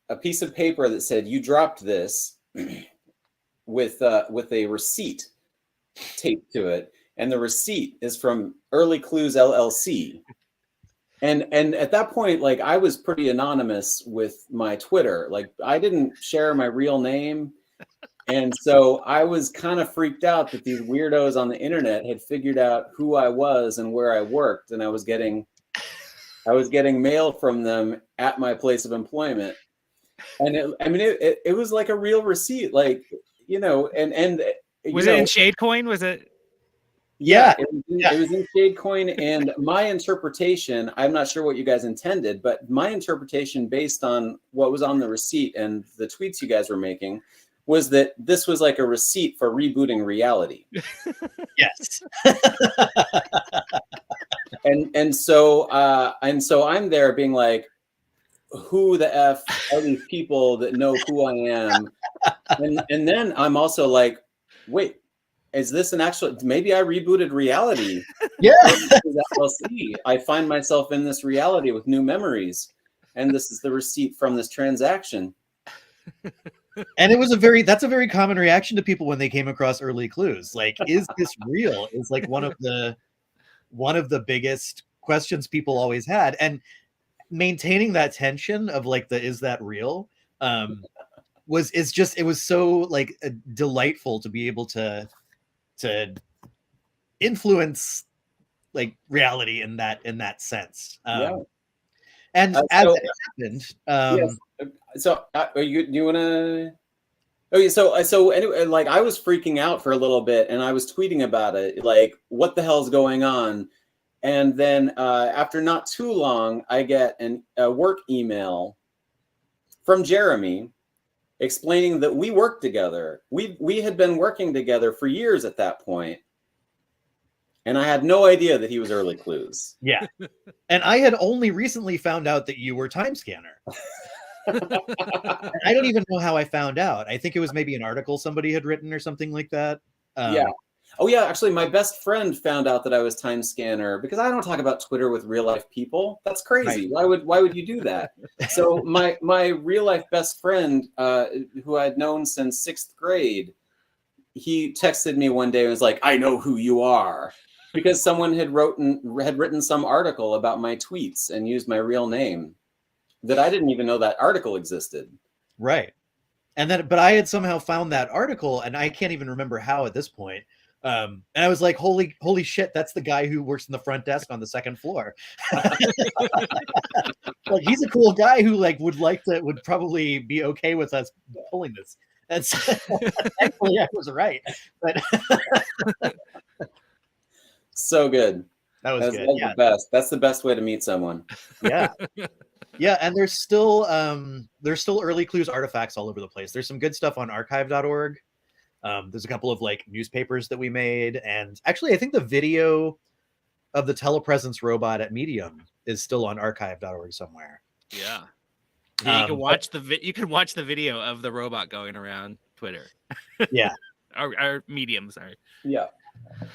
a piece of paper that said, "You dropped this," with a receipt taped to it, and the receipt is from Early Clues LLC. And at that point, like, I was pretty anonymous with my Twitter. Like, I didn't share my real name. And so I was kind of freaked out that these weirdos on the internet had figured out who I was and where I worked, and I was getting mail from them at my place of employment. And it was like a real receipt, like, you know, and was it in Shade Coin? Was it? Yeah, it was in Shade Coin, and my interpretation, I'm not sure what you guys intended, but my interpretation based on what was on the receipt and the tweets you guys were making was that this was like a receipt for rebooting reality. Yes. And so I'm there being like, who the F are these people that know who I am? And then I'm also like, wait, is this an actual, maybe I rebooted reality? Yeah. I find myself in this reality with new memories, and this is the receipt from this transaction. And that's a very common reaction to people when they came across Early Clues. Like, is this real? Is like one of the biggest questions people always had. And maintaining that tension of like is that real? It was so like delightful to be able to influence like reality in that sense. Yeah. And as it happened, yes. So you want to? Oh yeah. So anyway, like, I was freaking out for a little bit, and I was tweeting about it, like, what the hell's going on? And then after not too long, I get a work email from Jeremy explaining that we worked together. We had been working together for years at that point, and I had no idea that he was Early Clues. Yeah. And I had only recently found out that you were Time Scanner. I don't even know how I found out. I think it was maybe an article somebody had written or something like that. Yeah. Oh yeah, actually my best friend found out that I was Time Scanner because I don't talk about Twitter with real life people. That's crazy. Right. Why would you do that? So my real life best friend, who I'd known since 6th grade, he texted me one day and was like, "I know who you are," because someone had written some article about my tweets and used my real name that I didn't even know that article existed. Right. But I had somehow found that article, and I can't even remember how at this point. And I was like, holy shit, that's the guy who works in the front desk on the 2nd floor. Like, he's a cool guy who would probably be okay with us pulling this. And so, thankfully I was right. But so good. That's good. That's the best. That's the best way to meet someone. Yeah. Yeah, and there's still Early Clues artifacts all over the place. There's some good stuff on archive.org. There's a couple of like newspapers that we made, and actually I think the video of the telepresence robot at Medium is still on archive.org somewhere. Yeah. You can watch the video of the robot going around Twitter. Yeah. Our Medium, sorry. Yeah.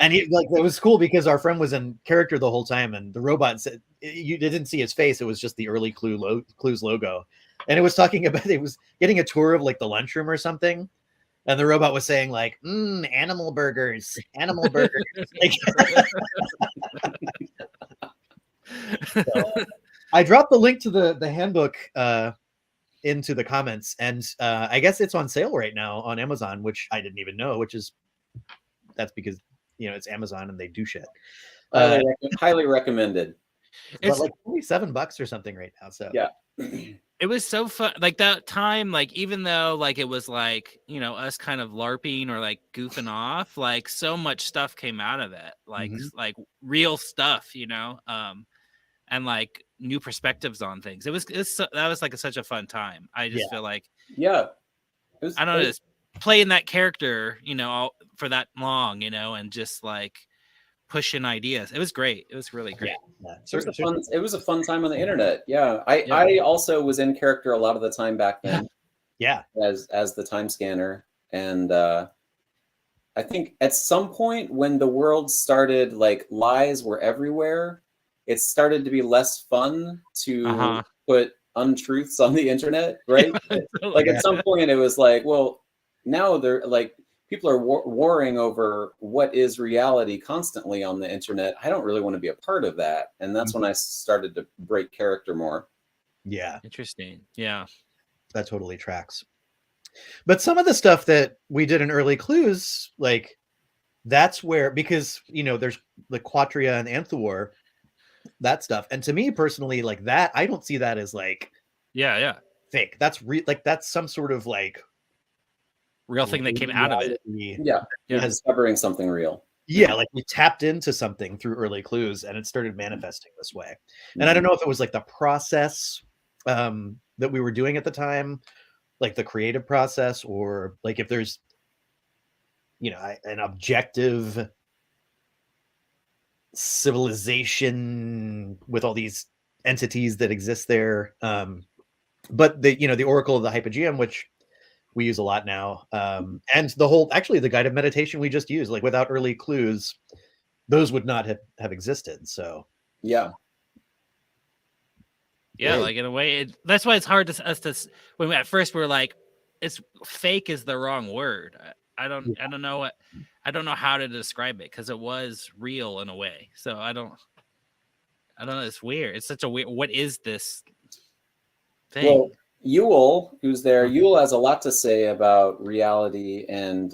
And it was cool because our friend was in character the whole time, and the robot said you didn't see his face. It was just the Early Clues logo. And it was talking about, it was getting a tour of like the lunchroom or something. And the robot was saying like, animal burgers. Like, so, I dropped the link to the handbook into the comments, and I guess it's on sale right now on Amazon, which I didn't even know. That's because it's Amazon and they do shit. Highly recommended. But It's like only $7 or something right now. So Yeah. it was so fun. Like that time, like even though like it was like us kind of LARPing or like goofing off, like so much stuff came out of it, like Mhm. like real stuff, and like new perspectives on things. That was like such a fun time. I just feel like Yeah. I don't know, just playing that character, for that long, and just like pushing ideas. It was great. It was really great. Yeah. It was a fun time on the internet. Yeah. I also was in character a lot of the time back then. Yeah. As the time scanner. And I think at some point when the world started, like lies were everywhere, it started to be less fun to put untruths on the internet, right? Like at some point it was like, well, now they're like, people are warring over what is reality constantly on the internet. I don't really want to be a part of that. And that's when I started to break character more. Yeah. Interesting. Yeah. That totally tracks. But some of the stuff that we did in early clues, like that's where, because there's the Quatria and Anthuor, that stuff. And to me personally, like that, I don't see that as like fake. That's like that's some sort of like real thing that came out of it. Yeah. Discovering something real. Yeah, like we tapped into something through early clues and it started manifesting this way. And I don't know if it was like the process that we were doing at the time, like the creative process, or like if there's an objective civilization with all these entities that exist there. But the Oracle of the Hypogeum, which we use a lot now, and the guided meditation we just used, like without early clues, those would not have existed. So yeah, like in a way, that's why it's hard when at first we're like, it's fake is the wrong word. I don't know how to describe it because it was real in a way. So I don't know. It's weird. It's such a weird. What is this thing? Well, Yule, who's there, Yule has a lot to say about reality and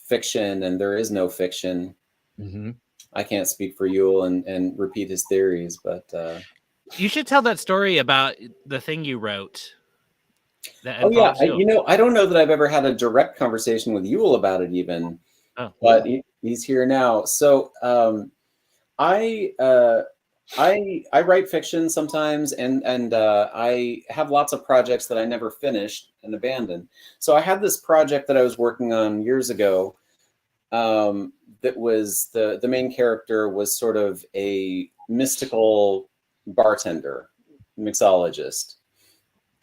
fiction, and there is no fiction. Mm-hmm. I can't speak for Yule and repeat his theories, but you should tell that story about the thing you wrote. Oh yeah, I don't know that I've ever had a direct conversation with Yule about it even, but he's here now. So I write fiction sometimes, and I have lots of projects that I never finished and abandoned. So I had this project that I was working on years ago. That was the main character was sort of a mystical bartender, mixologist.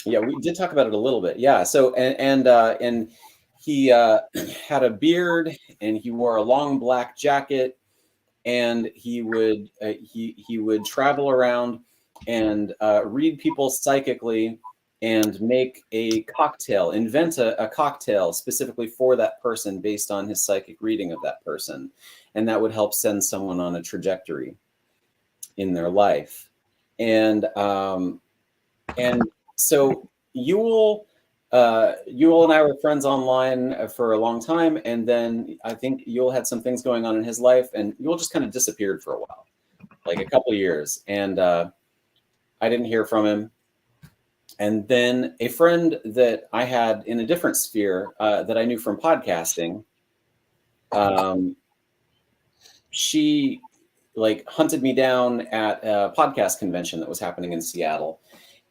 Yeah, we did talk about it a little bit. Yeah, so and he had a beard and he wore a long black jacket, and he would he would travel around and read people psychically and make a cocktail, invent a cocktail specifically for that person based on his psychic reading of that person, and that would help send someone on a trajectory in their life. And so Yule and I were friends online for a long time, and then I think Yule had some things going on in his life, and Yule just kind of disappeared for a while, like a couple of years, and I didn't hear from him. And then a friend that I had in a different sphere that I knew from podcasting, she like hunted me down at a podcast convention that was happening in Seattle.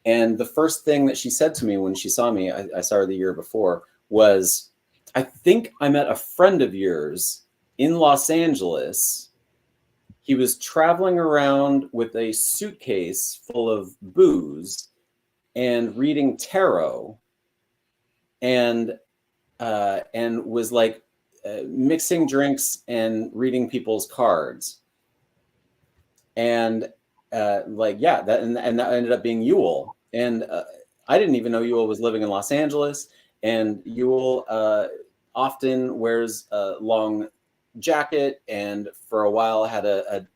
And the first thing that she said to me when she saw me, I saw her the year before, was, I think I met a friend of yours in Los Angeles. He was traveling around with a suitcase full of booze and reading tarot, and was like mixing drinks and reading people's cards. And that ended up being Yule. And I didn't even know Yule was living in Los Angeles. And Yule often wears a long jacket, and for a while had a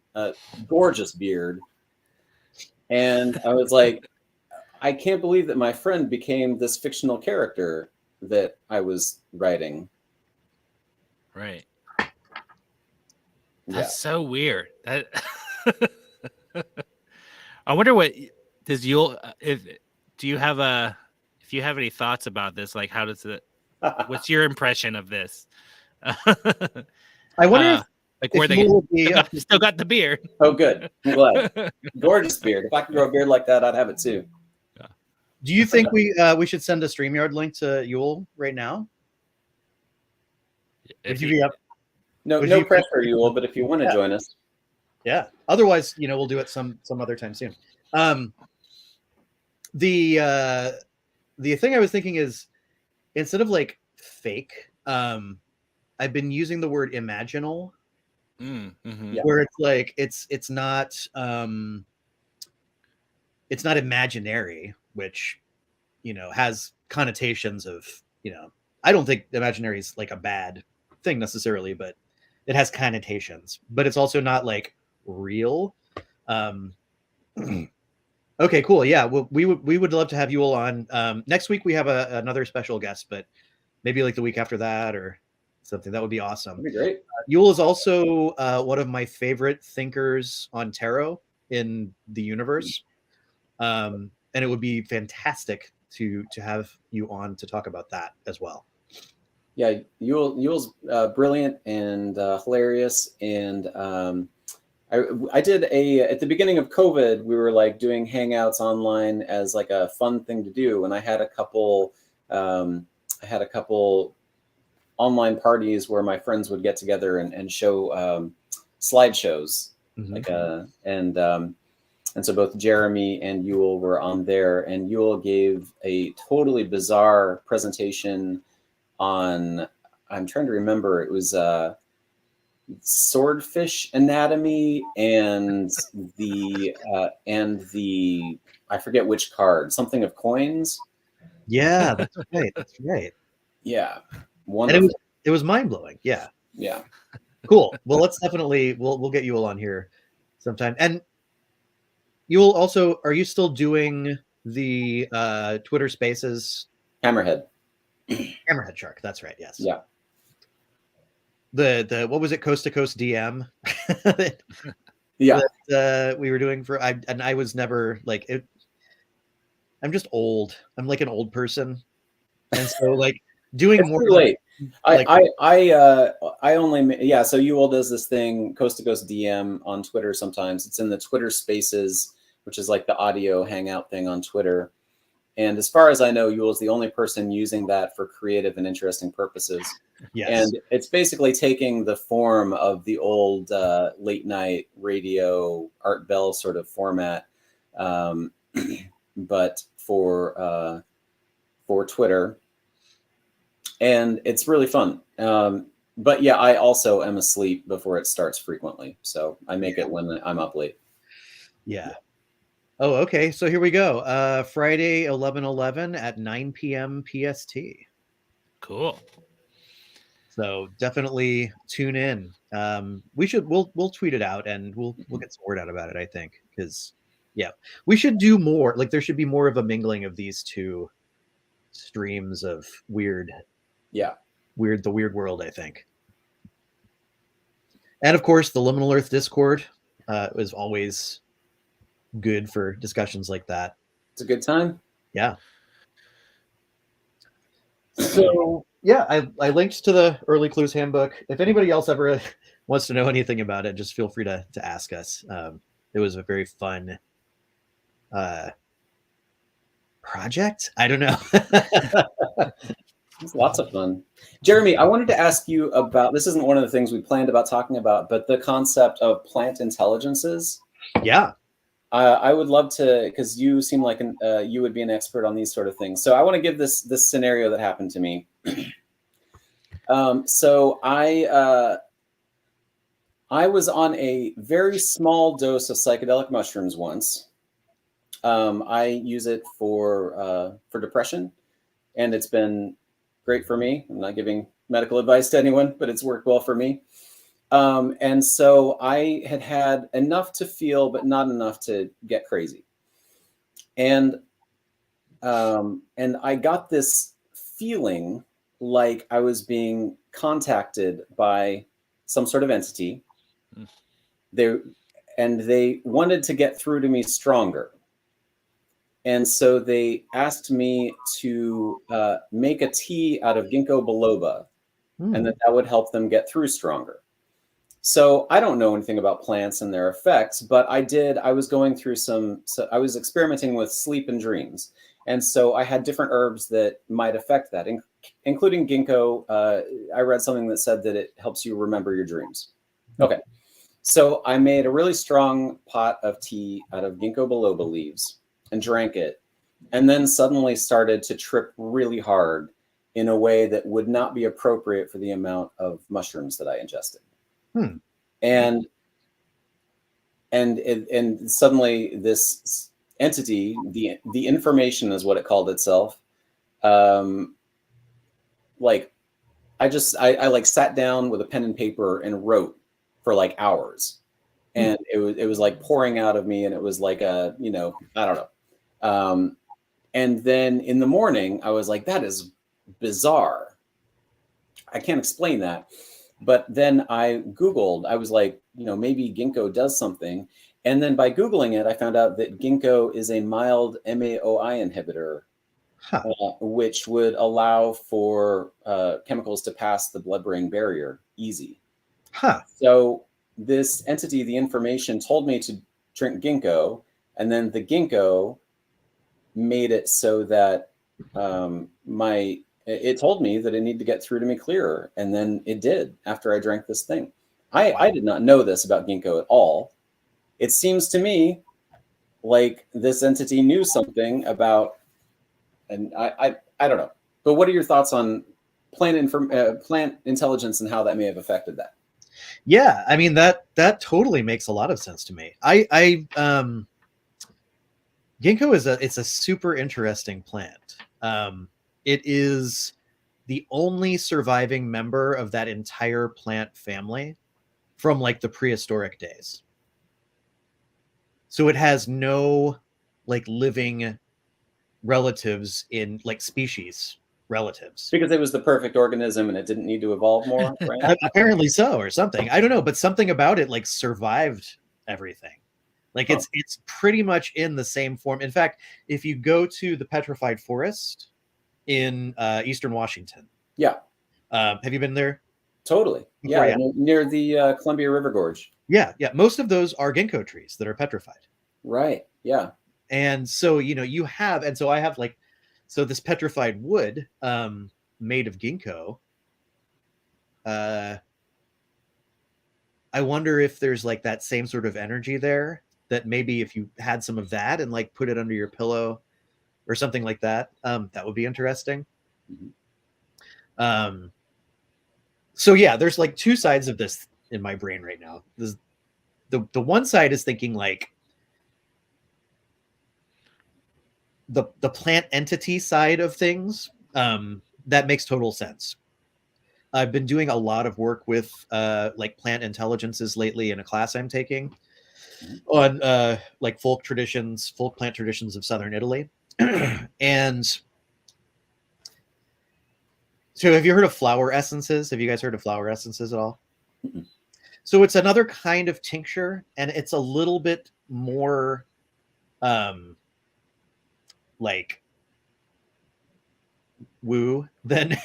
gorgeous beard. And I was like, I can't believe that my friend became this fictional character that I was writing. Right. Yeah. That's so weird. That I wonder what does you if do you have a if you have any thoughts about this? Like, how does it? What's your impression of this? I wonder like where if they Yule would be up to still got the beard. Oh, good. I'm glad. Gorgeous beard. If I could grow a beard like that, I'd have it too. Do you think we should send a StreamYard link to Yule right now? Would you be up? No, Would no you- pressure, Yule, but if you want to Yeah. join us. Yeah. Otherwise, we'll do it some other time soon. The thing I was thinking is, instead of like fake, I've been using the word imaginal, Mm-hmm. Yeah. where it's like it's not imaginary, which has connotations of I don't think imaginary is like a bad thing necessarily, but it has connotations. But it's also not like real. Okay, cool. Yeah, well, we would love to have you all on. Next week we have another special guest, but maybe like the week after that or something. That would be awesome. That'd be great. Yule is also one of my favorite thinkers on tarot in the universe, and it would be fantastic to have you on to talk about that as well. Yeah, Yule's brilliant and hilarious, and I did at the beginning of COVID, we were like doing hangouts online as like a fun thing to do, and I had a couple online parties where my friends would get together and show slideshows, and so both Jeremy and Yule were on there, and Yule gave a totally bizarre presentation on, I'm trying to remember, it was swordfish anatomy and the I forget which card, something of coins. Yeah, that's right. That's right. Yeah, And wonderful. it was mind blowing. Yeah. Yeah. Cool. Well, let's definitely we'll get you all on here sometime. And you will also, are you still doing the Twitter Spaces? Hammerhead Shark. That's right. Yes. Yeah. The what was it? Coast to Coast DM. Yeah. That we were doing for I was never like it. I'm just old. I'm like an old person, and so like doing It's more. too late. Like, I only so Yule does this thing, Coast to Coast DM on Twitter sometimes. It's in the Twitter Spaces, which is like the audio hangout thing on Twitter. And as far as I know, Yule is the only person using that for creative and interesting purposes. yes. And it's basically taking the form of the old late night radio Art Bell sort of format, but for Twitter. And it's really fun. But yeah, I also am asleep before it starts frequently. So I make it when I'm up late. Yeah. Oh, okay. So here we go. Friday, 11/11 at 9 p.m. PST. Cool. So definitely tune in. We'll tweet it out and we'll get some word out about it, I think, because yeah, we should do more. Like there should be more of a mingling of these two streams of the weird world, I think. And of course, the Liminal Earth Discord is always good for discussions like that. It's a good time. Yeah. So yeah, I linked to the Early Clues Handbook. If anybody else ever wants to know anything about it, just feel free to ask us. It was a very fun project. I don't know. It's lots of fun. Jeremy, I wanted to ask you about, this isn't one of the things we planned about talking about, but the concept of plant intelligences. Yeah. I would love to, because you seem like you would be an expert on these sort of things. So I want to give this scenario that happened to me. So I was on a very small dose of psychedelic mushrooms once. I use it for depression, and it's been great for me. I'm not giving medical advice to anyone, but it's worked well for me. And so I had enough to feel, but not enough to get crazy. And And I got this feeling like I was being contacted by some sort of entity. Mm. They wanted to get through to me stronger. And so they asked me to make a tea out of ginkgo biloba, and that would help them get through stronger. So I don't know anything about plants and their effects, but I was going through I was experimenting with sleep and dreams. And so I had different herbs that might affect that, including ginkgo. I read something that said that it helps you remember your dreams. Okay. So I made a really strong pot of tea out of ginkgo biloba leaves and drank it, and then suddenly started to trip really hard in a way that would not be appropriate for the amount of mushrooms that I ingested. And suddenly this entity, the information is what it called itself. Like I like sat down with a pen and paper and wrote for like hours, and it was like pouring out of me, and it was like I don't know. And then in the morning, I was like, that is bizarre. I can't explain that. But then I Googled, I was like, maybe ginkgo does something. And then by Googling it, I found out that ginkgo is a mild MAOI inhibitor, which would allow for chemicals to pass the blood-brain barrier easy. So this entity, the information, told me to drink ginkgo, and then the ginkgo made it so that it told me that it needed to get through to me clearer, and then it did after I drank this thing. I did not know this about ginkgo at all. It seems to me like this entity knew something about, and I don't know. But what are your thoughts on plant intelligence and how that may have affected that? Yeah, I mean that totally makes a lot of sense to me. Ginkgo it's a super interesting plant. It is the only surviving member of that entire plant family from like the prehistoric days. So it has no like living relatives in like species relatives. Because it was the perfect organism and it didn't need to evolve more, right? Apparently so, or something. I don't know, but something about it like survived everything. Like it's pretty much in the same form. In fact, if you go to the petrified forest in Eastern Washington, have you been there? Totally. Yeah, near the Columbia River Gorge. Yeah. Most of those are ginkgo trees that are petrified. Right. Yeah. And so you have, and so I have like, so this petrified wood made of ginkgo. I wonder if there's like that same sort of energy there, that maybe if you had some of that and like put it under your pillow or something like that, that would be interesting. So yeah, there's like two sides of this in my brain right now. The one side is thinking like the plant entity side of things. That makes total sense. I've been doing a lot of work with like plant intelligences lately in a class I'm taking on like folk plant traditions of southern Italy. And so have you heard of flower essences? Have you guys heard of flower essences at all? So it's another kind of tincture, and it's a little bit more like woo than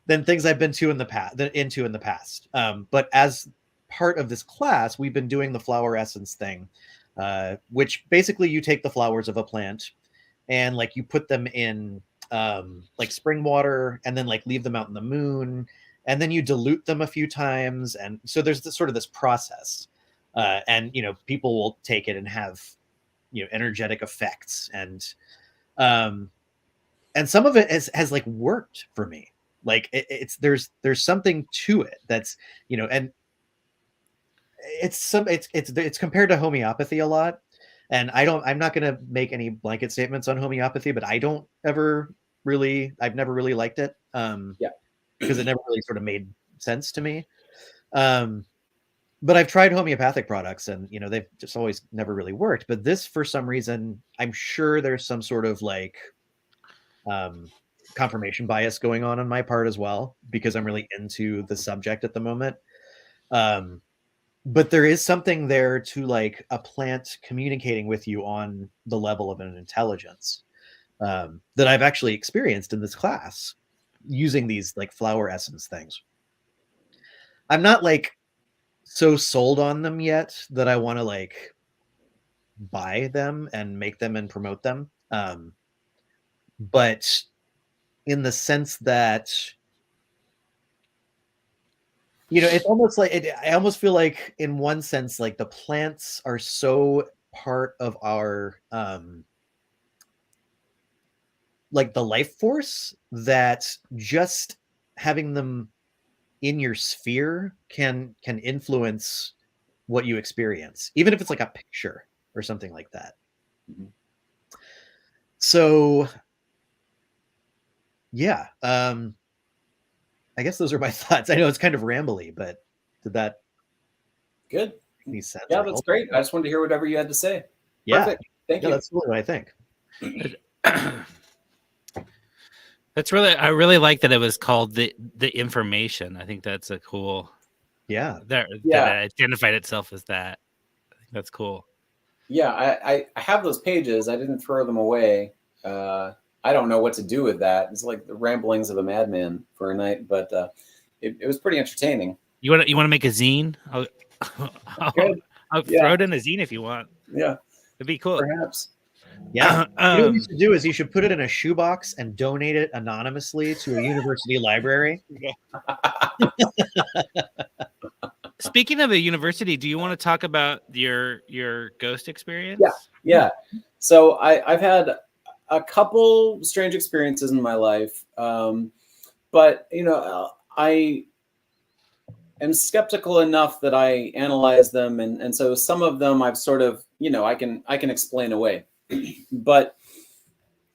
things I've been into in the past. But as part of this class, we've been doing the flower essence thing, which basically you take the flowers of a plant and like you put them in like spring water and then like leave them out in the moon, and then you dilute them a few times. And so there's this sort of this process, and people will take it and have energetic effects, and some of it has like worked for me. Like there's something to it that's and it's compared to homeopathy a lot. And I'm not going to make any blanket statements on homeopathy, but I've never really liked it. Because it never really sort of made sense to me. But I've tried homeopathic products, and they've just always never really worked. But this, for some reason, I'm sure there's some sort of like confirmation bias going on my part as well, because I'm really into the subject at the moment. But there is something there to like a plant communicating with you on the level of an intelligence, that I've actually experienced in this class using these like flower essence things. I'm not like so sold on them yet that I want to like buy them and make them and promote them. But in the sense that, you know, it's almost like I almost feel like in one sense, like the plants are so part of our like the life force that just having them in your sphere can influence what you experience, even if it's like a picture or something like that. Mhm. So yeah, I guess those are my thoughts. I know it's kind of rambly, but did that Good. make any sense? Yeah, I that's hope. great. I just wanted to hear whatever you had to say. Yeah, Perfect. Thank yeah, you. that's really what I think. That's really, I really like that it was called the information. I think that's a cool, Yeah, that Yeah. it identified itself as that. I think that's cool. Yeah, I have those pages. I didn't throw them away. I don't know what to do with that. It's like the ramblings of a madman for a night, but it was pretty entertaining. You want to make a zine? Good. I'll Yeah. throw it in a zine if you want. Yeah, It'd be cool. perhaps. yeah. You know what you should do is you should put it in a shoebox and donate it anonymously to a university library. Speaking of a university, do you want to talk about your ghost experience? Yeah. So I've had a couple strange experiences in my life, but you know, I am skeptical enough that I analyze them, and so some of them I've sort of, you know, I can explain away. But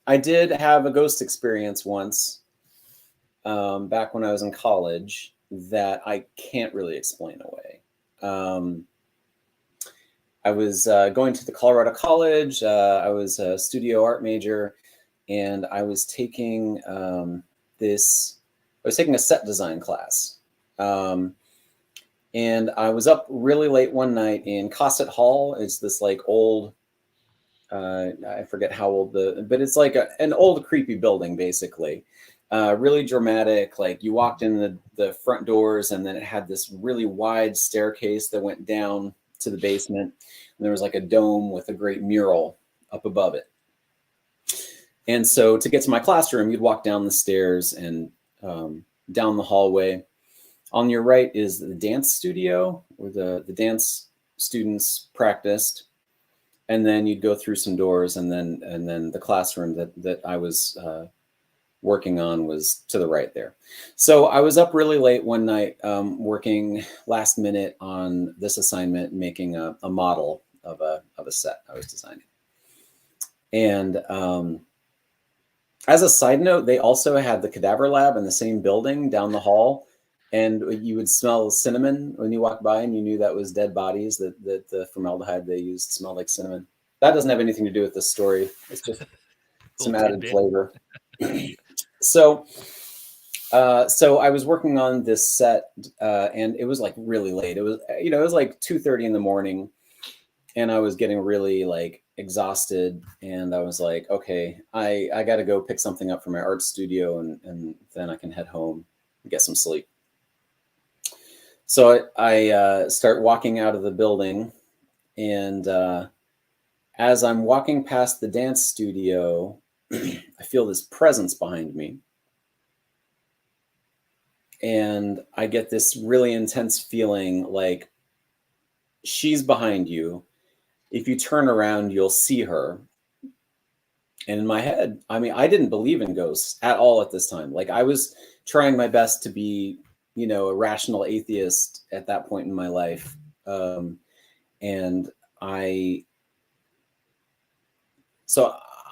I did have a ghost experience once, back when I was in college, that I can't really explain away. I was going to the Colorado College. I was a studio art major, and I was taking I was taking a set design class. And I was up really late one night in Cossett Hall. It's this like old, I forget how old but it's like an old creepy building, basically. Really dramatic. Like you walked in the front doors, and then it had this really wide staircase that went down to the basement. And there was like a dome with a great mural up above it. And so to get to my classroom, you'd walk down the stairs and down the hallway. On your right is the dance studio where the dance students practiced. And then you'd go through some doors, and then the classroom that I was working on was to the right there. So I was up really late one night, working last minute on this assignment, making a model of a set I was designing. And as a side note, they also had the cadaver lab in the same building down the hall. And you would smell cinnamon when you walked by, and you knew that was dead bodies, that the formaldehyde they used smelled like cinnamon. That doesn't have anything to do with this story. It's just some added flavor. So I was working on this set, and it was like really late. It was, you know, it was like 2:30 in the morning, and I was getting really like exhausted, and I was like, okay, I got to go pick something up for my art studio, and then I can head home and get some sleep. So I start walking out of the building, and as I'm walking past the dance studio, I feel this presence behind me. And I get this really intense feeling like she's behind you. If you turn around, you'll see her. And in my head, I mean, I didn't believe in ghosts at all at this time. Like I was trying my best to be, you know, a rational atheist at that point in my life. And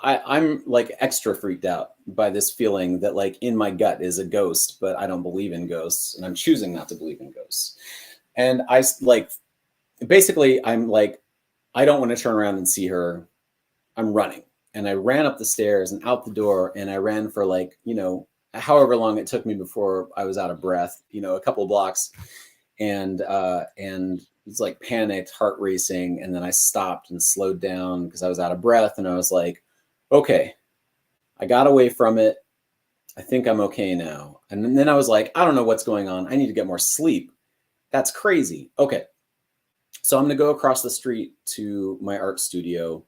I'm like extra freaked out by this feeling that like in my gut is a ghost, but I don't believe in ghosts, and I'm choosing not to believe in ghosts. And I like, basically I'm like, I don't want to turn around and see her. I'm running. and I ran up the stairs and out the door, and I ran for like, however long it took me before I was out of breath, a couple of blocks, and it's like panicked, heart racing, and then I stopped and slowed down because I was out of breath, and I was like, okay, I got away from it. I think I'm okay now. And then I was like, I don't know what's going on. I need to get more sleep. That's crazy. Okay. So I'm going to go across the street to my art studio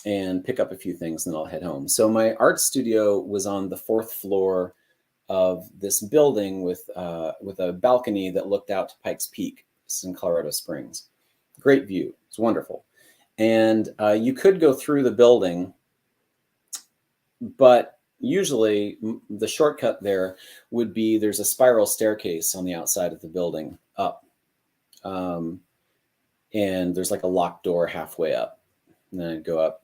and pick up a few things, and then I'll head home. So my art studio was on the 4th floor of this building with a balcony that looked out to Pikes Peak. This is in Colorado Springs. Great view. It's wonderful. And you could go through the building, but usually the shortcut there would be there's a spiral staircase on the outside of the building up. And there's like a locked door halfway up, and then I'd go up.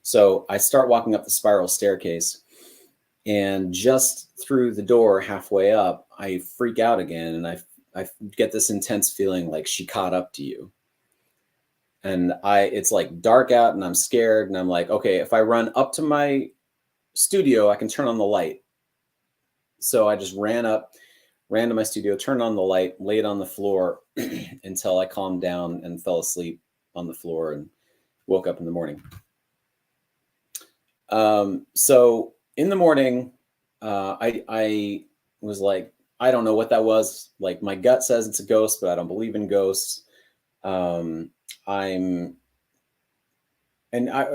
So I start walking up the spiral staircase, and just through the door halfway up, I freak out again, and I get this intense feeling like she caught up to you. And it's like dark out, and I'm scared, and I'm like, okay, if I run up to my studio, I can turn on the light. So I just ran to my studio, turned on the light, laid on the floor until I calmed down and fell asleep on the floor and woke up in the morning. So in the morning, I was like, I don't know what that was. Like, my gut says it's a ghost, but I don't believe in ghosts. And I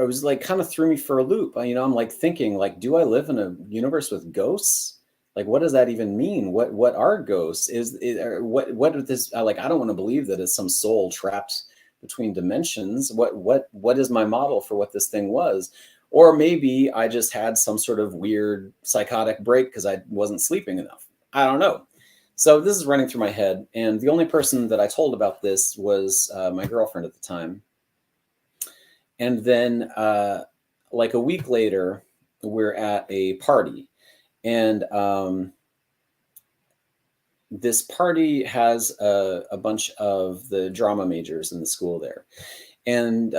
was like, kind of threw me for a loop. I'm like thinking, like, do I live in a universe with ghosts? Like, what does that even mean? What are ghosts? What is this? Like, I don't want to believe that it's some soul trapped between dimensions. What is my model for what this thing was? Or maybe I just had some sort of weird psychotic break because I wasn't sleeping enough. I don't know. So this is running through my head. And the only person that I told about this was my girlfriend at the time. And then like a week later, we're at a party. And this party has a bunch of the drama majors in the school there. And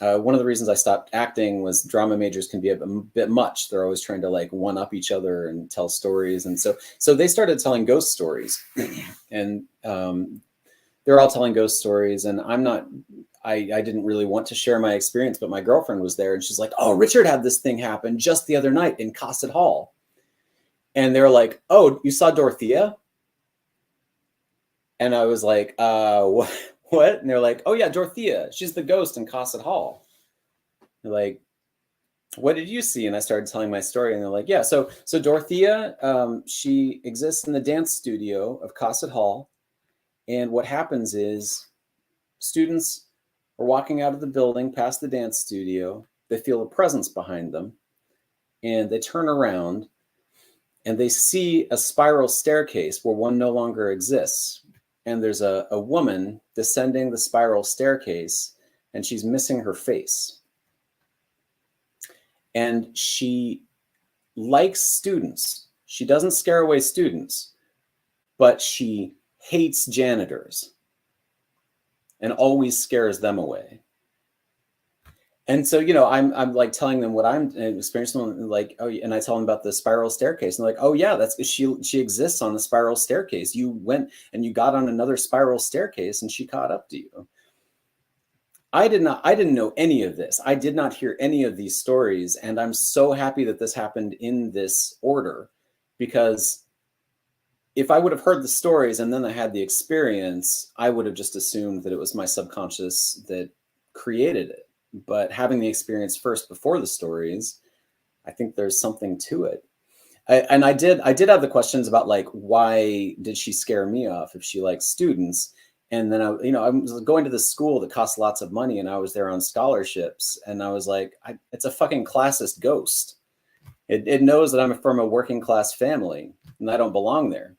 one of the reasons I stopped acting was drama majors can be a bit much. They're always trying to like one up each other and tell stories. And so they started telling ghost stories. And they're all telling ghost stories. And I didn't really want to share my experience, but my girlfriend was there, and she's like, oh, Richard had this thing happen just the other night in Cossett Hall. And they're like, oh, you saw Dorothea? And I was like, what? And they're like, oh yeah, Dorothea. She's the ghost in Cossett Hall. They're like, what did you see? And I started telling my story, and they're like, yeah. So Dorothea, she exists in the dance studio of Cossett Hall. And what happens is students are walking out of the building past the dance studio. They feel a presence behind them, and they turn around, and they see a spiral staircase where one no longer exists. And there's a woman descending the spiral staircase, and she's missing her face. And she likes students. She doesn't scare away students, but she hates janitors and always scares them away. And so, I'm like telling them what I'm experiencing, like, oh, and I tell them about the spiral staircase, and they're like, oh yeah, that's she exists on the spiral staircase. You went and you got on another spiral staircase, and she caught up to you. I didn't know any of this. I did not hear any of these stories, and I'm so happy that this happened in this order, because if I would have heard the stories and then I had the experience, I would have just assumed that it was my subconscious that created it. But having the experience first before the stories, I think there's something to it. I did have the questions about, like, why did she scare me off if she likes students? And then I was going to this school that costs lots of money, and I was there on scholarships, and I was like, it's a fucking classist ghost. It knows that I'm from a working class family and I don't belong there.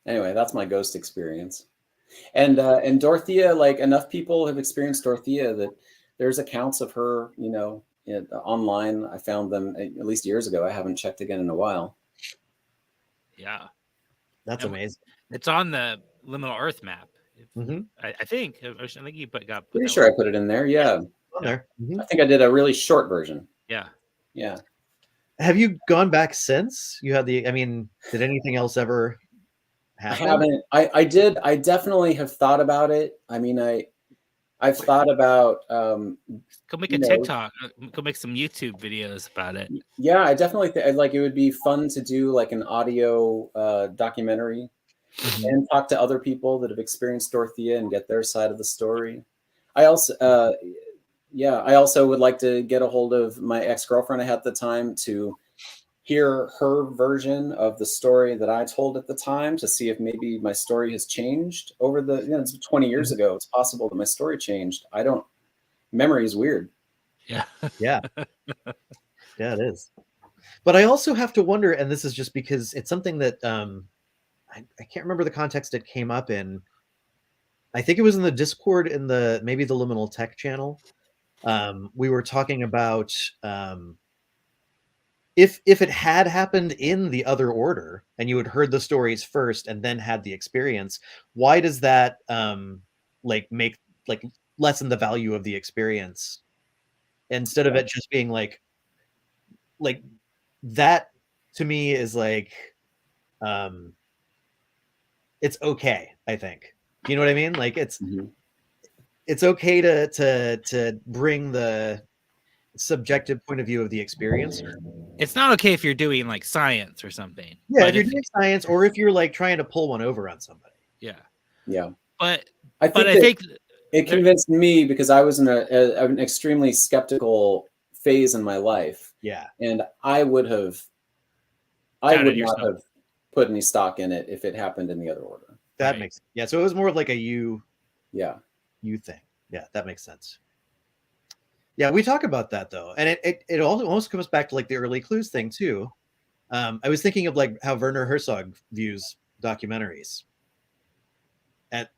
Anyway, that's my ghost experience. And Dorothea, like, enough people have experienced Dorothea that there's accounts of her, online. I found them at least years ago. I haven't checked again in a while. Yeah. That's amazing. It's on the Liminal Earth map. Mhm. I think. I think you got. Pretty sure I put it in there. Yeah. On there. Mhm. I think I did a really short version. Yeah. Yeah. Have you gone back since you had the? I mean, did anything else ever I happen? haven't. I did. I definitely have thought about it. I mean, I've thought about. Go make You a know, TikTok. Go make some YouTube videos about it. Yeah, I definitely like it would be fun to do like an audio documentary Mhm. and talk to other people that have experienced Dorothea and get their side of the story. I also, yeah, I also would like to get a hold of my ex-girlfriend I had at the time to hear her version of the story that I told at the time to see if maybe my story has changed over the, it's 20 years ago. It's possible that my story changed. Memory is weird. Yeah. Yeah. Yeah, it is. But I also have to wonder, and this is just because it's something that I can't remember the context it came up in. I think it was in the Discord in maybe the Liminal Tech channel. We were talking about if it had happened in the other order and you had heard the stories first and then had the experience, why does that make lessen the value of the experience instead of it just being like that to me is like it's okay, I think. You know what I mean? Like it's okay to bring the subjective point of view of the experiencer. It's not okay if you're doing like science or something. Yeah, but if you're doing science or if you're like trying to pull one over on somebody. Yeah. Yeah. But I think it convinced me because I was in an extremely skeptical phase in my life. Yeah. And I would not have put any stock in it if it happened in the other order. That makes sense. Yeah. So it was more of like a you thing. Yeah, that makes sense. Yeah, we talk about that though. And it almost comes back to like the early clues thing too. I was thinking of like how Werner Herzog views documentaries.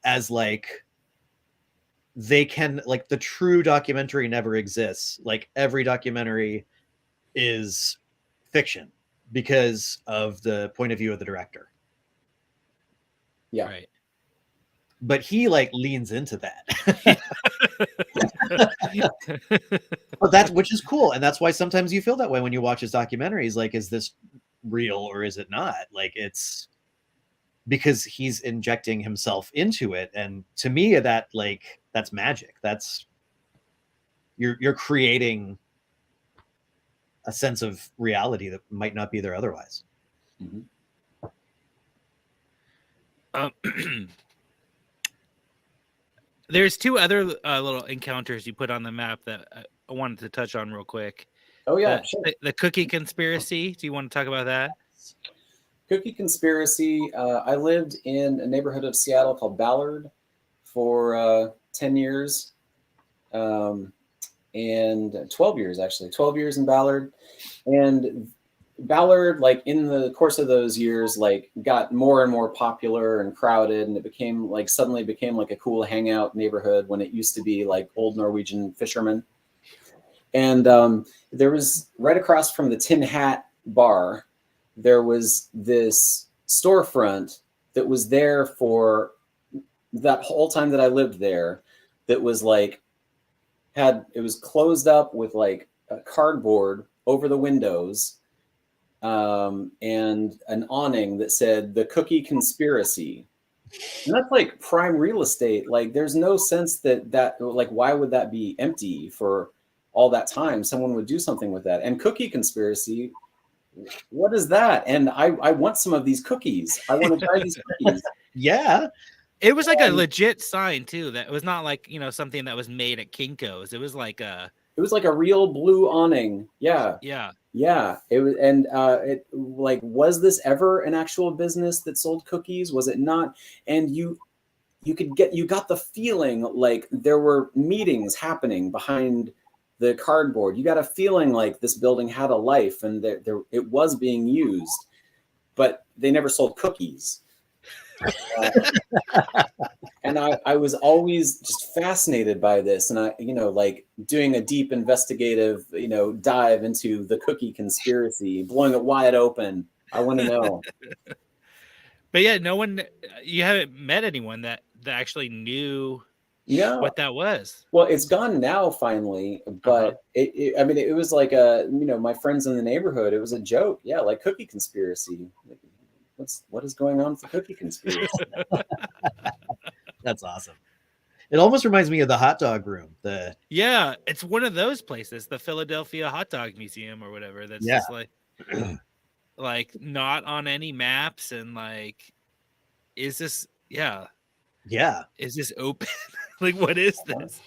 As like they can like the true documentary never exists. Like every documentary is fiction because of the point of view of the director. Yeah. Right. But he like leans into that. But that's which is cool. And that's why sometimes you feel that way when you watch his documentaries. Like, is this real or is it not? Like it's because he's injecting himself into it. And to me, that's magic. That's you're creating a sense of reality that might not be there otherwise. Mm-hmm. There's two other little encounters you put on the map that I wanted to touch on real quick. Oh yeah, sure. The cookie conspiracy. Do you want to talk about that? Cookie conspiracy. I lived in a neighborhood of Seattle called Ballard for 10 years. And 12 years, actually. 12 years in Ballard. And Ballard, like in the course of those years, like got more and more popular and crowded, and it became like suddenly became like a cool hangout neighborhood when it used to be like old Norwegian fishermen. And there was right across from the Tin Hat bar, there was this storefront that was there for that whole time that I lived there. That was like it was closed up with like a cardboard over the windows. And an awning that said the cookie conspiracy. And that's like prime real estate. Like there's no sense that like, why would that be empty for all that time? Someone would do something with that. And cookie conspiracy, what is that? And I want some of these cookies. I want to try these cookies. Yeah. It was like a legit sign too. That it was not like, something that was made at Kinko's. It was like a real blue awning. Yeah. Yeah. Yeah, it was, and it like, was this ever an actual business that sold cookies? Was it not? And you got the feeling like there were meetings happening behind the cardboard. You got a feeling like this building had a life and it was being used, but they never sold cookies. And I was always just fascinated by this, and I, like doing a deep investigative, dive into the cookie conspiracy, blowing it wide open. I want to know. But yeah, you haven't met anyone that that actually knew Yeah. what that was. Well, it's gone now finally, but I mean, it was like my friends in the neighborhood, it was a joke. Yeah, like cookie conspiracy. Like, what is going on with the cookie conspiracy? That's awesome. It almost reminds me of the hot dog room. Yeah, it's one of those places, the Philadelphia Hot Dog Museum or whatever. That's just like not on any maps, and like, is this is this open? Like, what is this?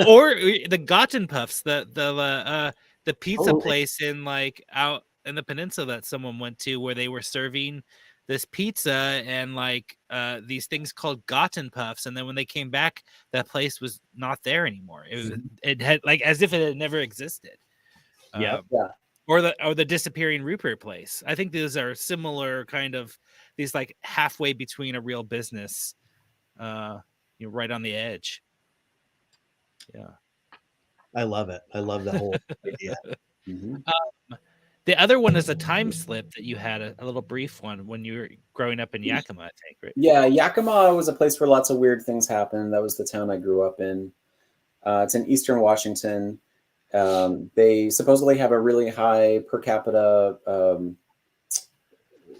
Or the Gotten Puffs, the pizza place in like out in the peninsula that someone went to, where they were serving this pizza and like these things called Gotten Puffs, and then when they came back, that place was not there anymore. It had like as if it had never existed. Yeah. Or the disappearing Rupert place. I think these are similar kind of these like halfway between a real business, right on the edge. Yeah. I love it. I love the whole idea. The other one is a time slip that you had, a little brief one when you were growing up in Yakima, I think, right? Yeah, Yakima was a place where lots of weird things happened. That was the town I grew up in. It's in Eastern Washington. They supposedly have a really high per capita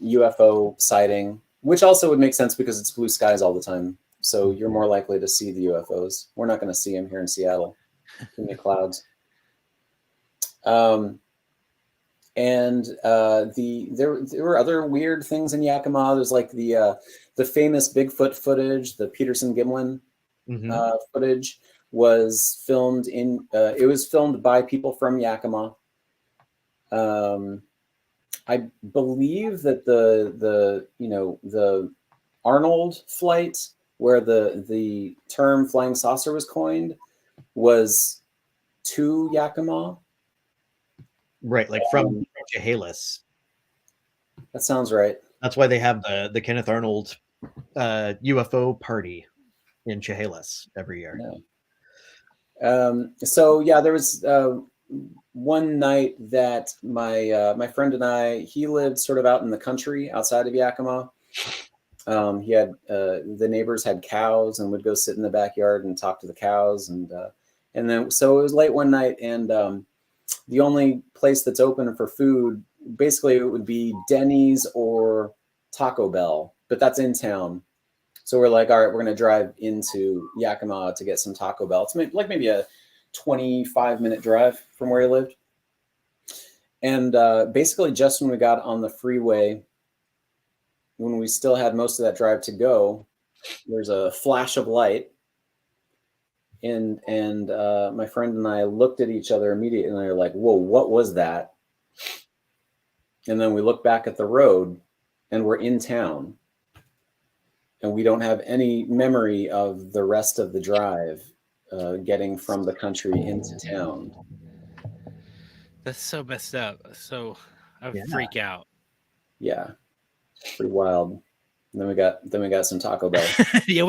UFO sighting, which also would make sense because it's blue skies all the time. So you're more likely to see the UFOs. We're not going to see them here in Seattle. Too many clouds. And there were other weird things in Yakima. There's like the famous Bigfoot footage, the Peterson Gimlin footage was filmed in. It was filmed by people from Yakima. I believe that the Arnold flight, where the term flying saucer was coined, was to Yakima. Right, like from Chehalis. That sounds right. That's why they have the Kenneth Arnold UFO party in Chehalis every year. Yeah. So yeah, there was one night that my friend and I, he lived sort of out in the country outside of Yakima. He had the neighbors had cows and would go sit in the backyard and talk to the cows, and then so it was late one night, and the only place that's open for food, basically it would be Denny's or Taco Bell, but that's in town. So we're like, all right, we're going to drive into Yakima to get some Taco Bell. It's like maybe a 25-minute drive from where he lived. And basically just when we got on the freeway, when we still had most of that drive to go, there's a flash of light. And my friend and I looked at each other immediately, and they were like, whoa, what was that? And then we look back at the road, and we're in town. And we don't have any memory of the rest of the drive getting from the country into town. That's so messed up. So I would freak out. Yeah, pretty wild. And then we got some Taco Bell. Yeah,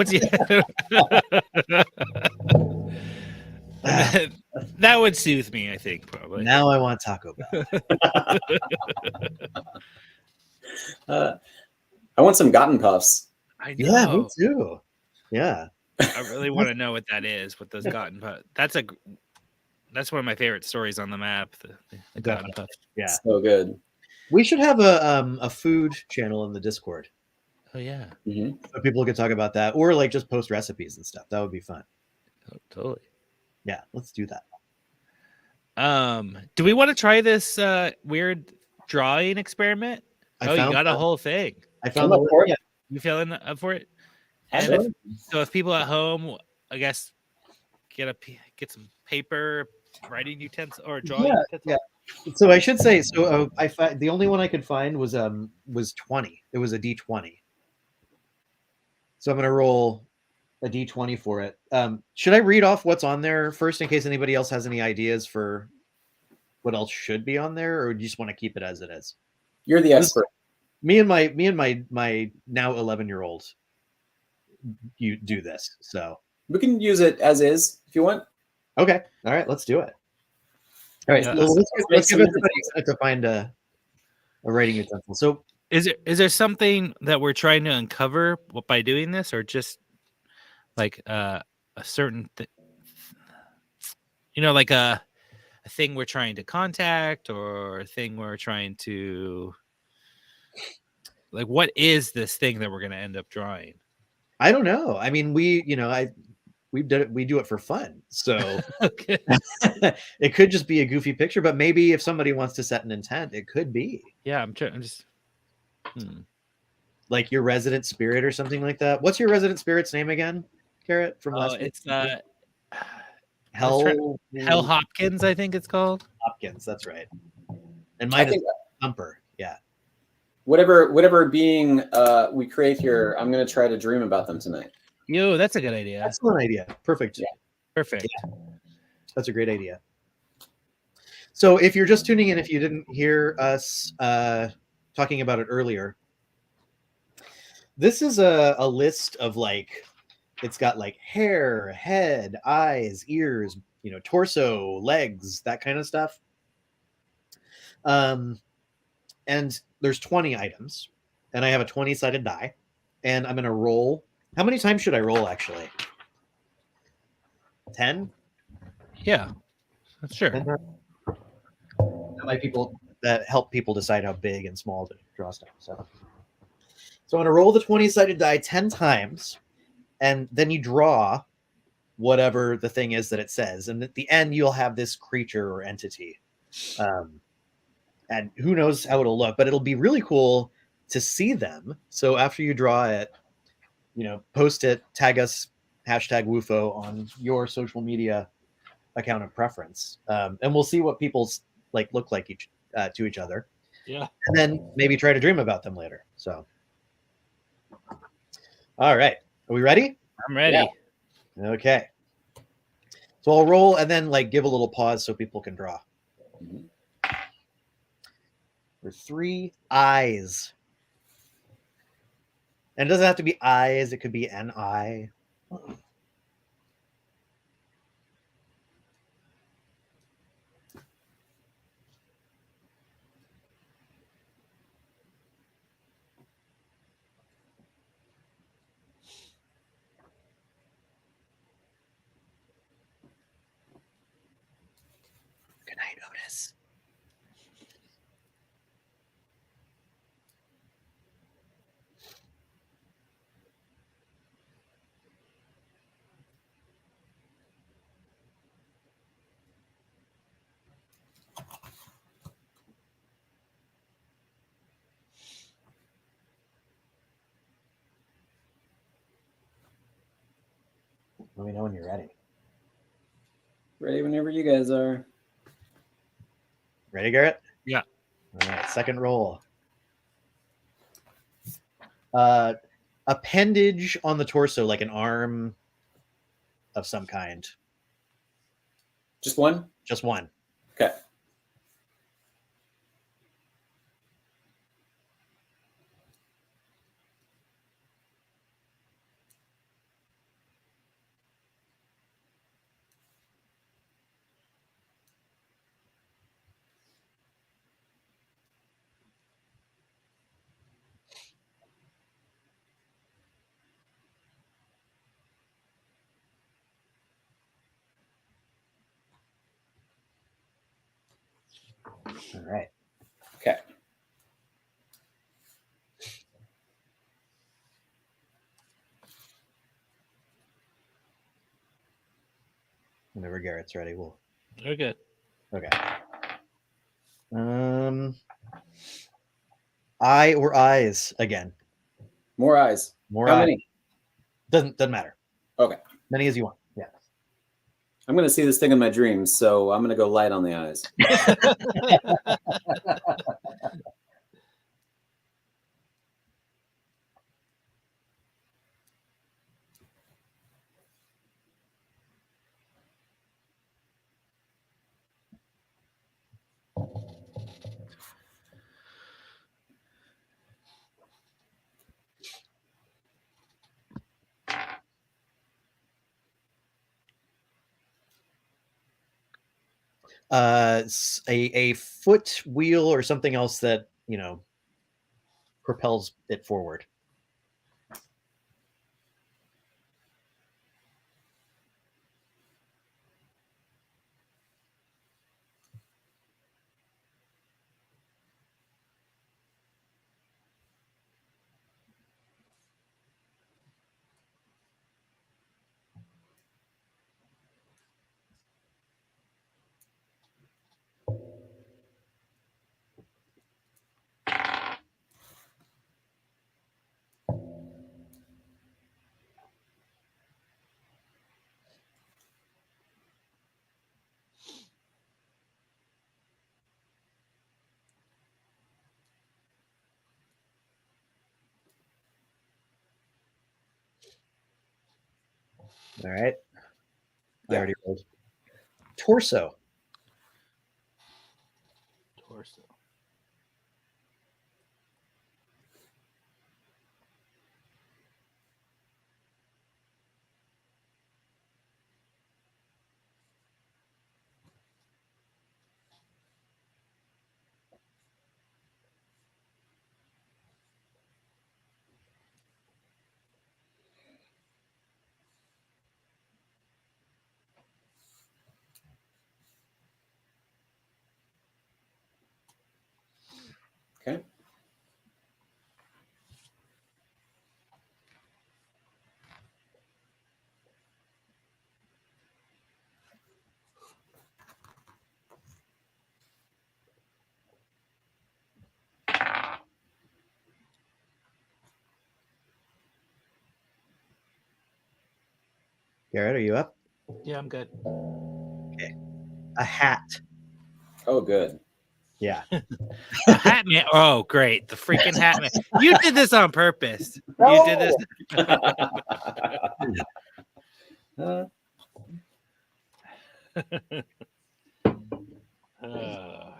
that would soothe me, I think, probably. Now I want Taco Bell. I want some Gotten Puffs. I know. Yeah, me too. Yeah. I really want to know what that is, what those Gotten Puffs. That's one of my favorite stories on the map, the Gotten Puffs. Yeah. So good. We should have a food channel in the Discord. Oh yeah. Mm-hmm. So people could talk about that, or like just post recipes and stuff. That would be fun. Oh, totally. Yeah, let's do that. Do we want to try this weird drawing experiment? You got a whole thing. I found the for it. You feeling up for it? And if people at home, I guess, get some paper, writing utensils or drawing utensils. Yeah. So I should say, the only one I could find was 20. It was a D20. So I'm gonna roll a D20 for it. Should I read off what's on there first in case anybody else has any ideas for what else should be on there, or do you just want to keep it as it is? You're the expert. Me and my now 11-year-old, you do this. So we can use it as is if you want. Okay. All right. Let's do it. All right. Yeah, let's give everybody a second to find a writing utensil. So is there something that we're trying to uncover by doing this, or just like a certain like a thing we're trying to contact, or a thing we're trying to, like, what is this thing that we're going to end up drawing? I don't know. I mean, we do it for fun. So Okay. it could just be a goofy picture, but maybe if somebody wants to set an intent, it could be Yeah, I'm just like your resident spirit or something like that. What's your resident spirit's name again, Carrot, from last week? It's Hell Hell Hopkins, I think it's called. Hopkins. That's right. And I mine is think Thumper. Yeah. whatever being we create here, I'm going to try to dream about them tonight. Yo, that's a good idea. Excellent idea. Perfect. Yeah. Perfect. Yeah. That's a great idea. So if you're just tuning in, if you didn't hear us talking about it earlier, this is a list of, like, it's got like hair, head, eyes, ears, torso, legs, that kind of stuff. And there's 20 items, and I have a 20-sided die, and I'm going to roll. How many times should I roll, actually? 10? Yeah, sure. That help people decide how big and small to draw stuff. So I'm going to roll the 20-sided die 10 times, and then you draw whatever the thing is that it says. And at the end, you'll have this creature or entity. And who knows how it'll look, but it'll be really cool to see them. So after you draw it, post it, tag us, #WUFO on your social media account of preference. And we'll see what people's look like to each other. Yeah. And then maybe try to dream about them later. So, all right. Are we ready? I'm ready. Yeah. Okay. So I'll roll and then give a little pause so people can draw. Mhm. For 3 eyes. And it doesn't have to be eyes, it could be an eye. Good night, Otis. Let me know when you're ready. Ready whenever you guys are. Ready, Garrett? Yeah. All right, second roll. Appendage on the torso, like an arm of some kind. Just one? Just one. Okay. All right. Okay. Whenever Garrett's ready, we'll. Very good. Okay. Eye or eyes again. More eyes. More How eyes. many? Doesn't matter. Okay. Many as you want. Yeah. I'm going to see this thing in my dreams, so I'm going to go light on the eyes. A foot wheel or something else that propels it forward. All right. I Yeah. already rolled. Torso. Torso. Okay. Garrett, are you up? Yeah, I'm good. A hat. Oh, good. Yeah. A hat man. Oh, great. The freaking hat man. You did this on purpose. You did this. Uh,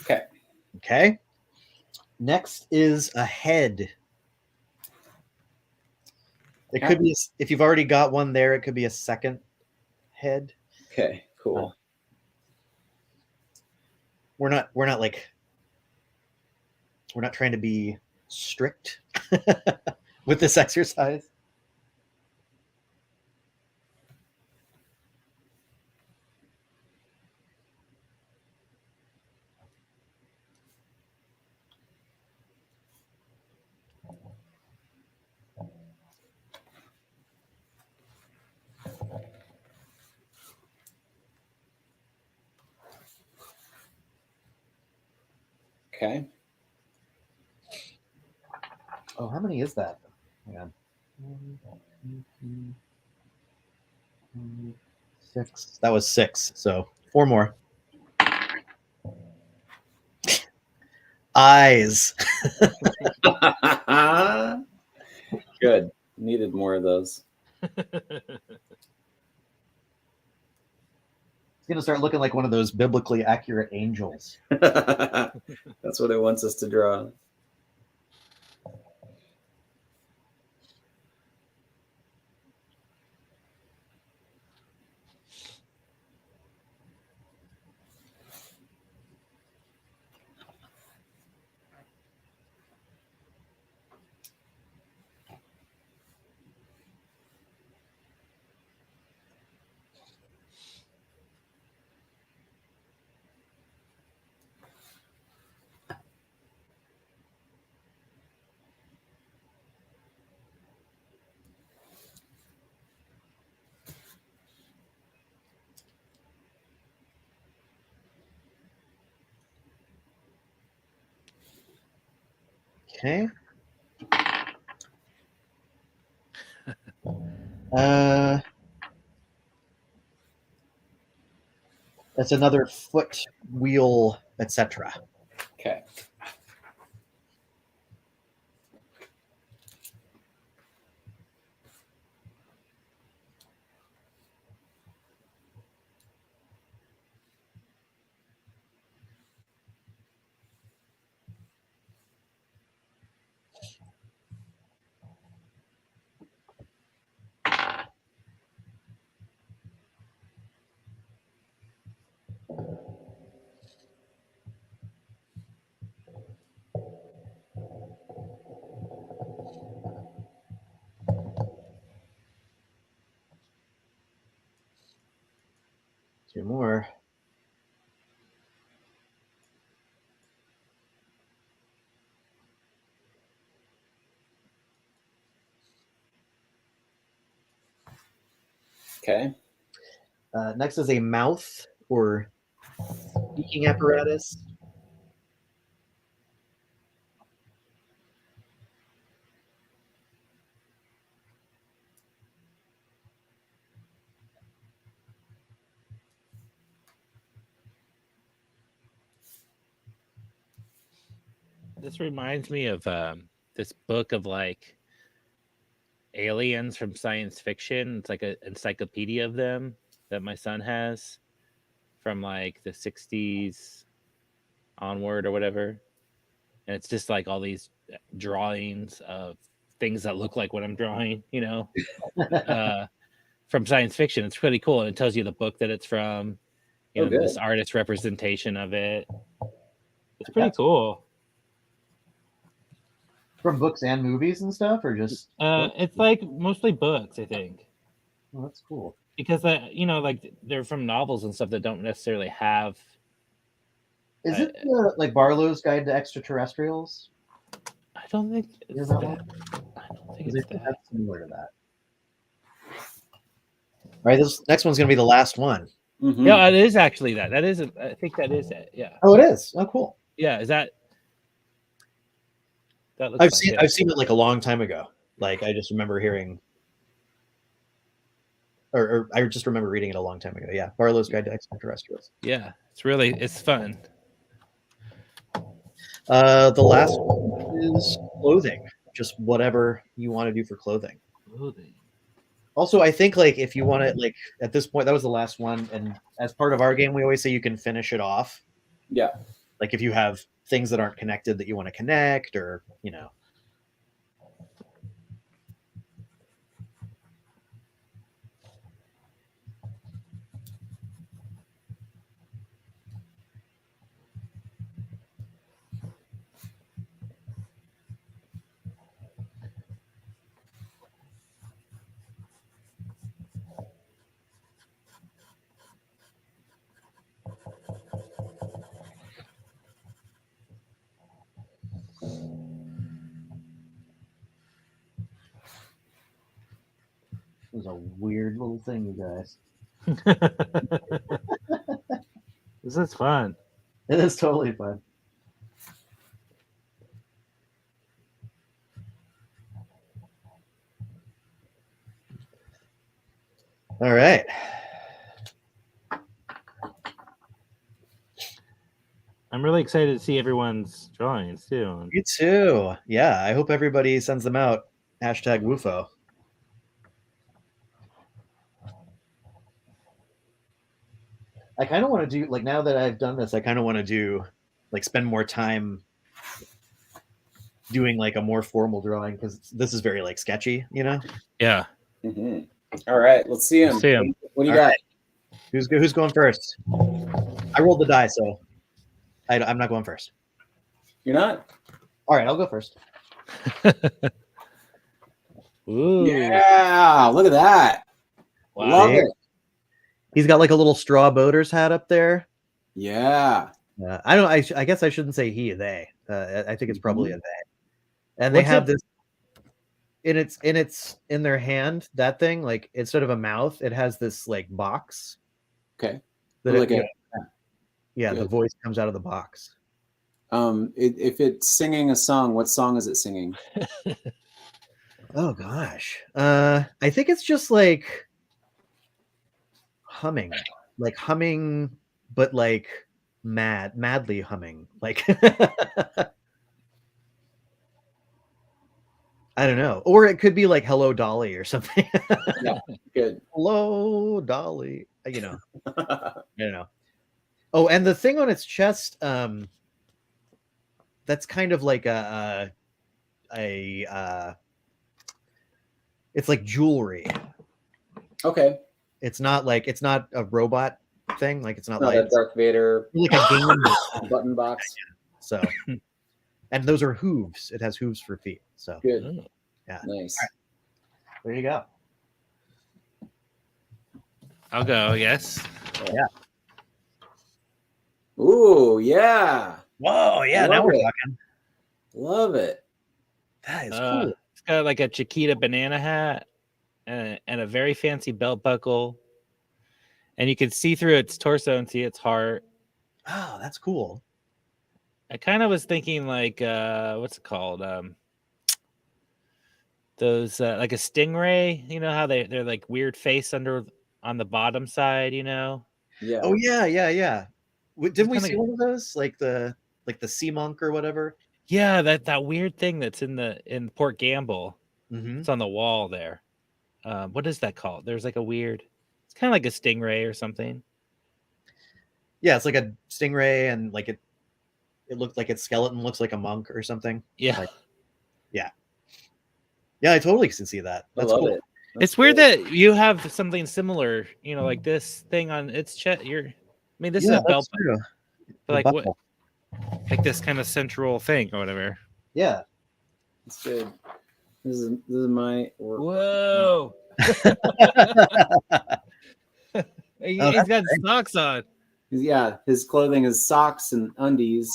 okay. Okay. Next is a head. It Okay. could be, if you've already got one there, it could be a second head. Okay. Cool. We're not trying to be strict with this exercise. Okay. Oh, how many is that? Hang on. 1, 2, 3, 4, 6. That was 6. So 4 more. Eyes. Good. Needed more of those. It's going to start looking like one of those biblically accurate angels. That's what it wants us to draw. Okay. That's another foot, wheel, etc. Okay. Two more. Okay. Next is a mouth or speaking apparatus. This reminds me of this book of like aliens from science fiction. It's like an encyclopedia of them that my son has from like the 60s onward or whatever. And it's just like all these drawings of things that look like what I'm drawing, from science fiction. It's pretty cool. And it tells you the book that it's from, Good. this artist representation of it. It's pretty cool. From books and movies and stuff, or just It's like mostly books, I think. Oh, that's cool. Because like they're from novels and stuff that don't necessarily have. Is it like Barlow's Guide to Extraterrestrials? I don't think it's Is that that. one? I don't think Is it's it that. similar to that? All right, this next one's gonna be the last one. Mhm. Yeah, it is actually that. That is. I think that is it. Yeah. Oh, it is. Oh, cool. Yeah. Is that? That looks. I've seen it like a long time ago. Like I just remember hearing, or I just remember reading it a long time ago. Yeah, Barlow's Guide to Extraterrestrials. Yeah, it's fun. The last one is clothing. Just whatever you want to do for clothing. Clothing. Also, I think like if you want to like at this point, that was the last one, and as part of our game, we always say you can finish it off. Yeah. Like if you have things that aren't connected that you want to connect, or It was a weird little thing, you guys. This is fun. It is totally fun. All right. I'm really excited to see everyone's drawings too. Me too. Yeah, I hope everybody sends them out. Hashtag WUFO. I kind of want to do, like, now that I've done this, I kind of want to do, like, spend more time doing, like, a more formal drawing, because this is very, like, sketchy, Yeah. Mm-hmm. All right, let's see him. See him. What do you All got? right. Who's going first? I rolled the die, so I'm not going first. You're not? All right, I'll go first. Ooh. Yeah, look at that. Wow. Love it. He's got like a little straw boater's hat up there. Yeah. I guess I shouldn't say he, they. I think it's probably a they. And they What's have it- this in their hand, that thing, like instead of a mouth, it has this like box. Okay. That Like the Good. voice comes out of the box. if it's singing a song, what song is it singing? Oh gosh. I think it's just like humming, but like madly humming. Like I don't know. Or it could be like Hello Dolly or something. Yeah, good. Hello Dolly. I don't know. Oh, and the thing on its chest, that's kind of like it's like jewelry. Okay. It's not a robot thing. Like it's not No, like that Darth Vader like a game. button box. So, and those are hooves. It has hooves for feet. So Good. Yeah. Nice. there you go. I'll go. Yes. Yeah. Ooh, yeah. Whoa, yeah, now Love we're it. talking. Love it. That is cool. It's got like a Chiquita banana hat and a very fancy belt buckle. And you can see through its torso and see its heart. Oh, that's cool. I kind of was thinking like what's it called? Those like a stingray, you know how they're like weird face under on the bottom side, you know? Yeah. Oh yeah, yeah, yeah. Didn't we kinda- see one of those? Like the sea monk or whatever? Yeah, that weird thing that's in Port Gamble. Mm-hmm. It's on the wall there. What is that called? There's like a weird. It's kind of like a stingray or something. Yeah, it's like a stingray, and like it looked like its skeleton looks like a monk or something. Yeah, Like, yeah, I totally can see that. I That's love cool. it. That's it's weird great. that you have something similar. You know, like this thing on its chest. I mean, this is Yeah, a belt, that's true. but The like what? buckle. Like this kind of central thing or whatever. Yeah. It's good. This is my work. Whoa! He's that's got socks on. Yeah, his clothing is socks and undies,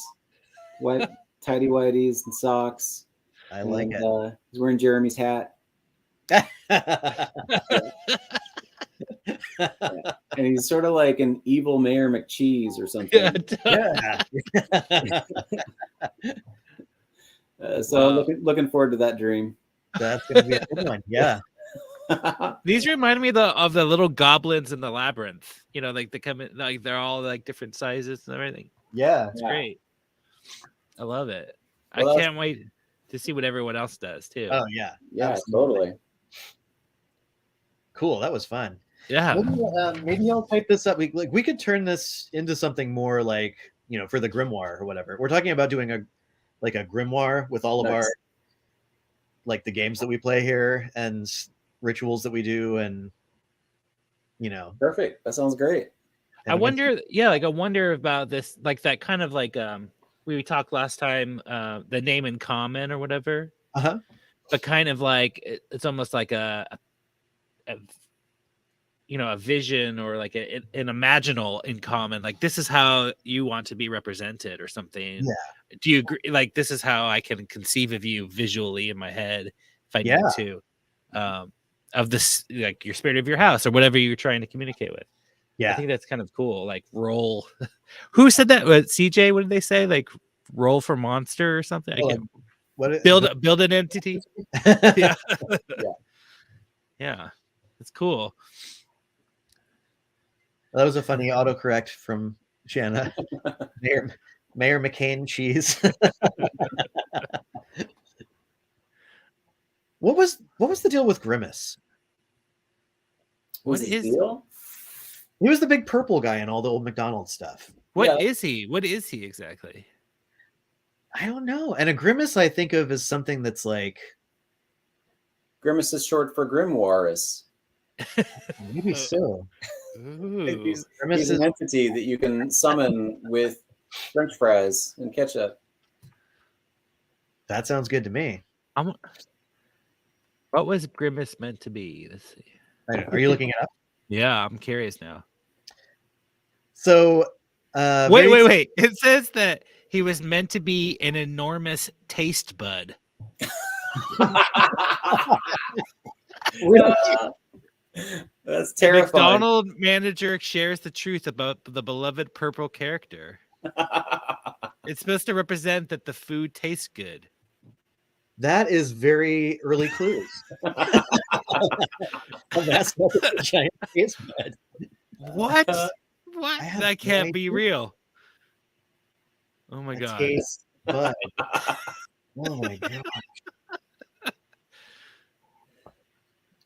white tidy whities and socks. I like and, he's wearing Jeremy's hat, it. and he's sort of like an evil Mayor McCheese or something. Yeah. Yeah. So Wow. looking forward to that dream. That's gonna be a good one. Yeah. These remind me of the little goblins in the labyrinth. You know, like they come in, like they're all like different sizes and everything. Yeah. It's great. I love it. Well, I can't wait to see what everyone else does too. Oh yeah. Yeah, Absolutely. totally. Cool. That was fun. Yeah. Maybe I'll type this up. We could turn this into something more like, for the grimoire or whatever. We're talking about doing a grimoire with all of Nice. our like the games that we play here and rituals that we do, and Perfect. That sounds great. I wonder about this, like that kind of like we talked last time, the name in common or whatever. Uh-huh. But kind of like it's almost like a vision or like an imaginal in common. Like this is how you want to be represented or something. Yeah. Do you agree? Like this is how I can conceive of you visually in my head if I need to. Of this, like your spirit of your house or whatever you're trying to communicate with. Yeah. I think that's kind of cool. Like roll. Who said that? What, CJ? What did they say? Like roll for monster or something? I can't build an entity. Yeah. Yeah. It's cool. That was a funny autocorrect from Shanna. Mayor McCain cheese. What was the deal with Grimace? What What's his is- deal? He was the big purple guy in all the old McDonald's stuff. What is he? What is he exactly? I don't know. And a grimace I think of as something that's like Grimace is short for Grimoires. maybe so. Ooh. He's Grimace an is, entity that you can summon with French fries and ketchup. that sounds good to me. What was Grimace meant to be? Let's see. Are you looking it up? Yeah, I'm curious now. So Wait. It says that he was meant to be an enormous taste bud. That's The terrifying. McDonald manager shares the truth about the beloved purple character. It's supposed to represent that the food tastes good. That is very early clues. That's not a giant taste bud. What? What? I have That can't no be idea. real. Oh my A god. taste bud. Oh my god.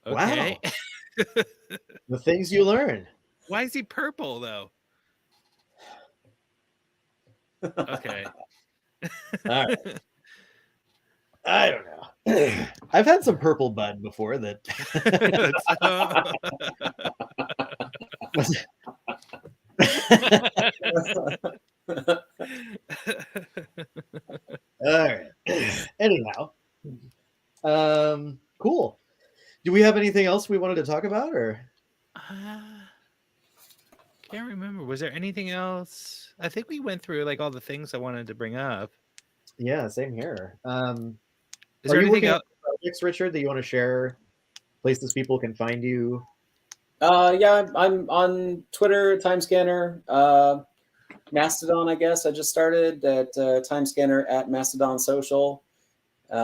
Okay. Wow. The things you learn. Why is he purple though? Okay. All right. I don't know. I've had some purple bud before that. All right. Anyhow, cool. Do we have anything else we wanted to talk about, or? Can't remember remember. Was there anything else? I think we went through like all the things I wanted to bring up. Yeah, same here. Is Are there you anything working on else? projects, Richard, that you want to share? Places people can find you? Yeah, I'm on Twitter, Timescanner, Mastodon. I guess I just started at Timescanner at Mastodon Social. If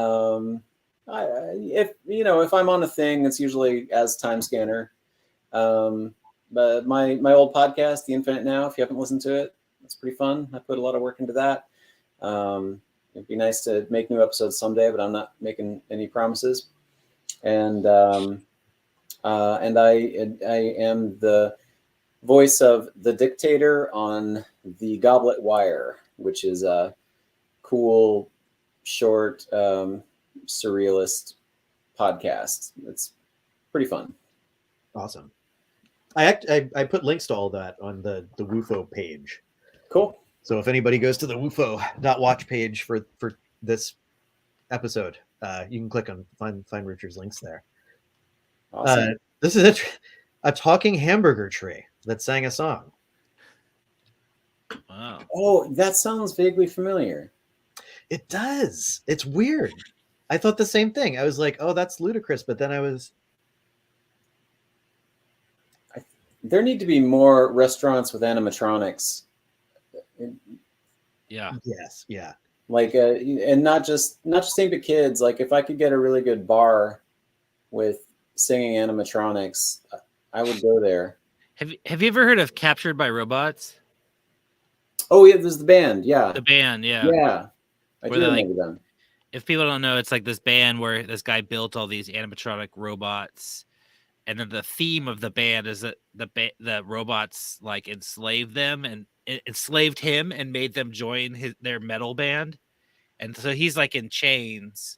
I'm on a thing, it's usually as Timescanner. But my old podcast, The Infinite Now, if you haven't listened to it, it's pretty fun. I put a lot of work into that. It'd be nice to make new episodes someday, but I'm not making any promises. And I am the voice of the dictator on The Goblet Wire, which is a cool, short, surrealist podcast. It's pretty fun. Awesome. I put links to all that on the WUFO page. Cool. So if anybody goes to the WUFO.watch page for this episode, you can click on find Richard's links there. Awesome. This is a talking hamburger tree that sang a song. Wow. Oh, that sounds vaguely familiar. It does. It's weird. I thought the same thing. I was like, oh, that's ludicrous. But then I was, There need to be more restaurants with animatronics. Yeah. yes, yeah. Like, and not just aimed at kids. Like, if I could get a really good bar with singing animatronics, I would go there. Have you ever heard of Captured by Robots? Oh yeah, there's the band. Yeah, The band, yeah. yeah. I Where do they're remember them. If people don't know, it's like this band where this guy built all these animatronic robots, and then the theme of the band is that the robots like enslaved them and enslaved him and made them join their metal band, and so he's like in chains,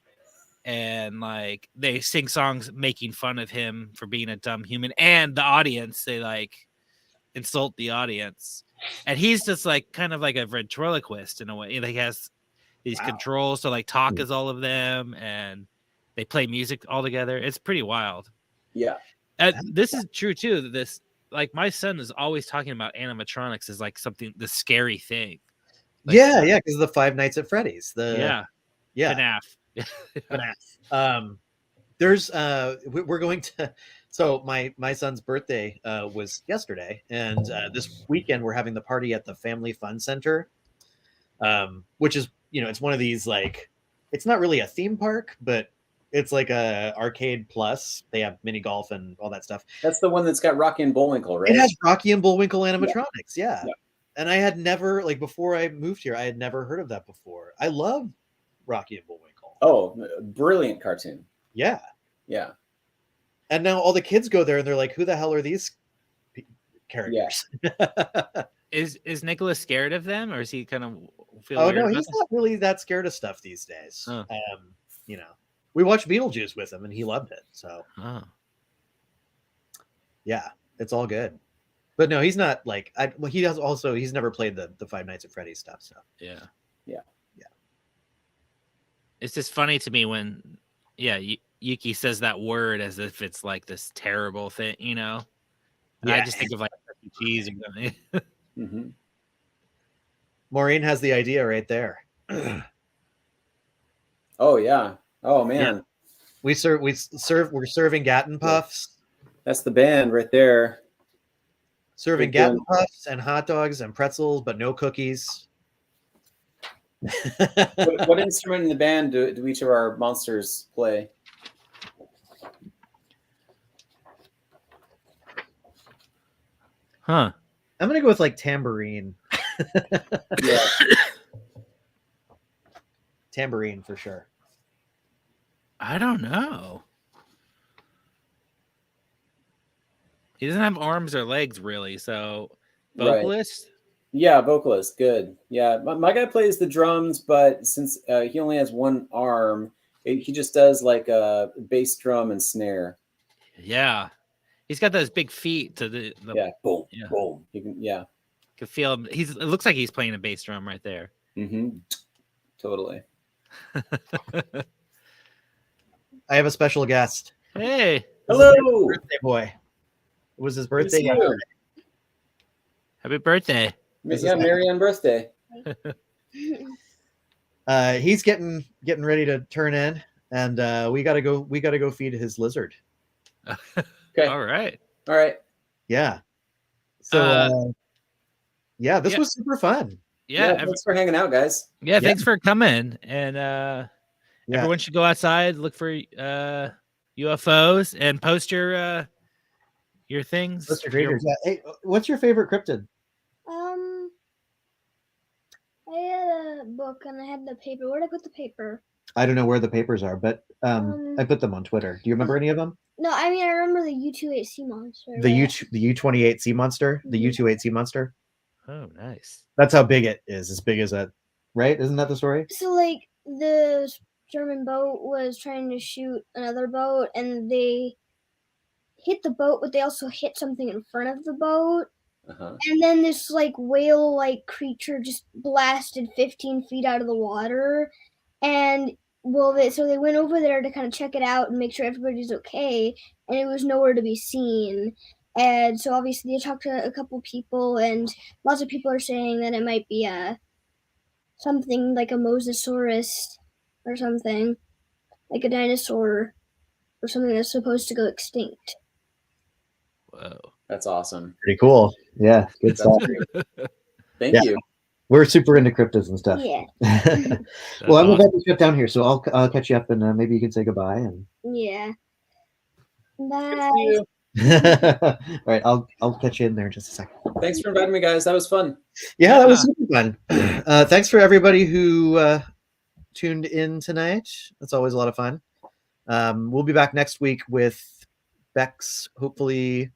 and like they sing songs making fun of him for being a dumb human, and the audience they like insult the audience, and he's just like kind of like a ventriloquist in a way. He has these controls to like talk as all of them, and they play music all together. It's pretty wild. Yeah. This is true too. This like my son is always talking about animatronics as like something the scary thing. Like, yeah, because the Five Nights at Freddy's. Yeah. FNAF. FNAF. There's we're going to. So my son's birthday was yesterday, and this weekend we're having the party at the Family Fun Center, which is it's one of these like it's not really a theme park, but it's like a arcade plus. They have mini golf and all that stuff. That's the one that's got Rocky and Bullwinkle, right? It has Rocky and Bullwinkle animatronics, yeah. Yeah. And I had never before I moved here, I had never heard of that before. I love Rocky and Bullwinkle. Oh, brilliant cartoon. Yeah. Yeah. And now all the kids go there and they're like, who the hell are these characters? Yeah. Is Nicholas scared of them, or is he kind of feel Oh weird no, about he's them? not really that scared of stuff these days. Oh. We watched Beetlejuice with him and he loved it. So Oh. yeah, it's all good. But no, he's not like he does also he's never played the Five Nights at Freddy's stuff. So Yeah. Yeah. It's just funny to me when Yuki says that word as if it's like this terrible thing, And I just think of like cheese or something. Mm-hmm. Maureen has the idea right there. Oh yeah. Oh man. We're serving Gatton Puffs. That's the band right there. Serving Good Gatton Puffs and hot dogs and pretzels, but no cookies. What instrument in the band do each of our monsters play? Huh. I'm gonna go with like tambourine. Yeah. Tambourine for sure. I don't know. He doesn't have arms or legs really, so vocalist. Yeah, vocalist. Good. Yeah, my guy plays the drums, but since he only has one arm, he just does like a bass drum and snare. Yeah, he's got those big feet to the Yeah, boom, Yeah. boom. You can, yeah. Can feel him. It looks like he's playing a bass drum right there. Mm-hmm. Totally. I have a special guest. Hey, Hello. Birthday boy. It was his birthday Good to see you. yesterday. Happy birthday. Yeah, Marianne birthday. He's getting ready to turn in, and we gotta go feed his lizard. Okay. All right. All right. Yeah. So yeah, this yeah. was super fun. Yeah. Thanks for hanging out, guys. Yeah. Thanks for coming. And everyone should go outside, look for UFOs, and post your things. Post your creators. Yeah. Hey, what's your favorite cryptid? I had a book and I had the paper. Where'd I put the paper? I don't know where the papers are, but I put them on Twitter. Do you remember any of them? No, I mean I remember the U28C monster. The U28C monster, the U28C monster. Oh, nice. That's how big it is. As big as that, right? Isn't that the story? So like the German boat was trying to shoot another boat, and they hit the boat, but they also hit something in front of the boat. And then this like whale-like creature just blasted 15 feet out of the water, and so they went over there to kind of check it out and make sure everybody's okay, and it was nowhere to be seen. And so obviously they talked to a couple people, and lots of people are saying that it might be something like a mosasaurus or something, like a dinosaur or something that's supposed to go extinct. Whoa. That's awesome. Pretty cool. Yeah, good stuff. Thank you. We're super into cryptids and stuff. Yeah. Well, I'm about to shut down here, so I'll catch you up, and maybe you can say goodbye. And Yeah. Good Bye. to see you. all right, I'll catch you in there in just a second. Thanks for inviting me, guys. That was fun. Yeah, that was super fun. Thanks for everybody who tuned in tonight. That's always a lot of fun. We'll be back next week with Bex, hopefully,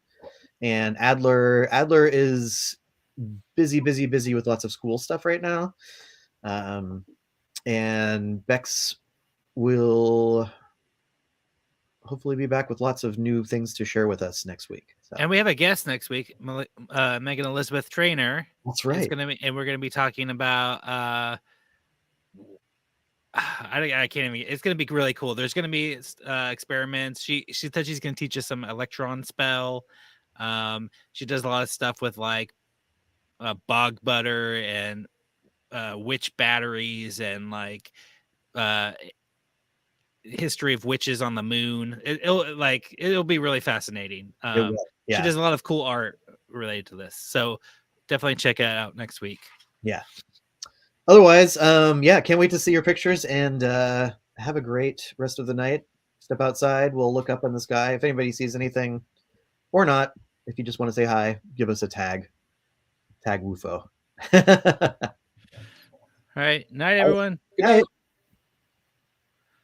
and Adler. Adler is busy with lots of school stuff right now. And Bex will hopefully be back with lots of new things to share with us next week. So. And we have a guest next week, Megan Elizabeth Trainer. That's right. And we're going to be talking about I can't even. It's going to be really cool. There's going to be experiments. She said she's going to teach us some electron spell. She does a lot of stuff with like bog butter and witch batteries and like history of witches on the moon. It'll be really fascinating. Yeah. She does a lot of cool art related to this, so definitely check it out next week. Yeah. Otherwise, can't wait to see your pictures, and have a great rest of the night. Step outside. We'll look up in the sky. If anybody sees anything or not, if you just want to say hi, give us a tag. Tag WUFO. All right. Night, everyone. Good night.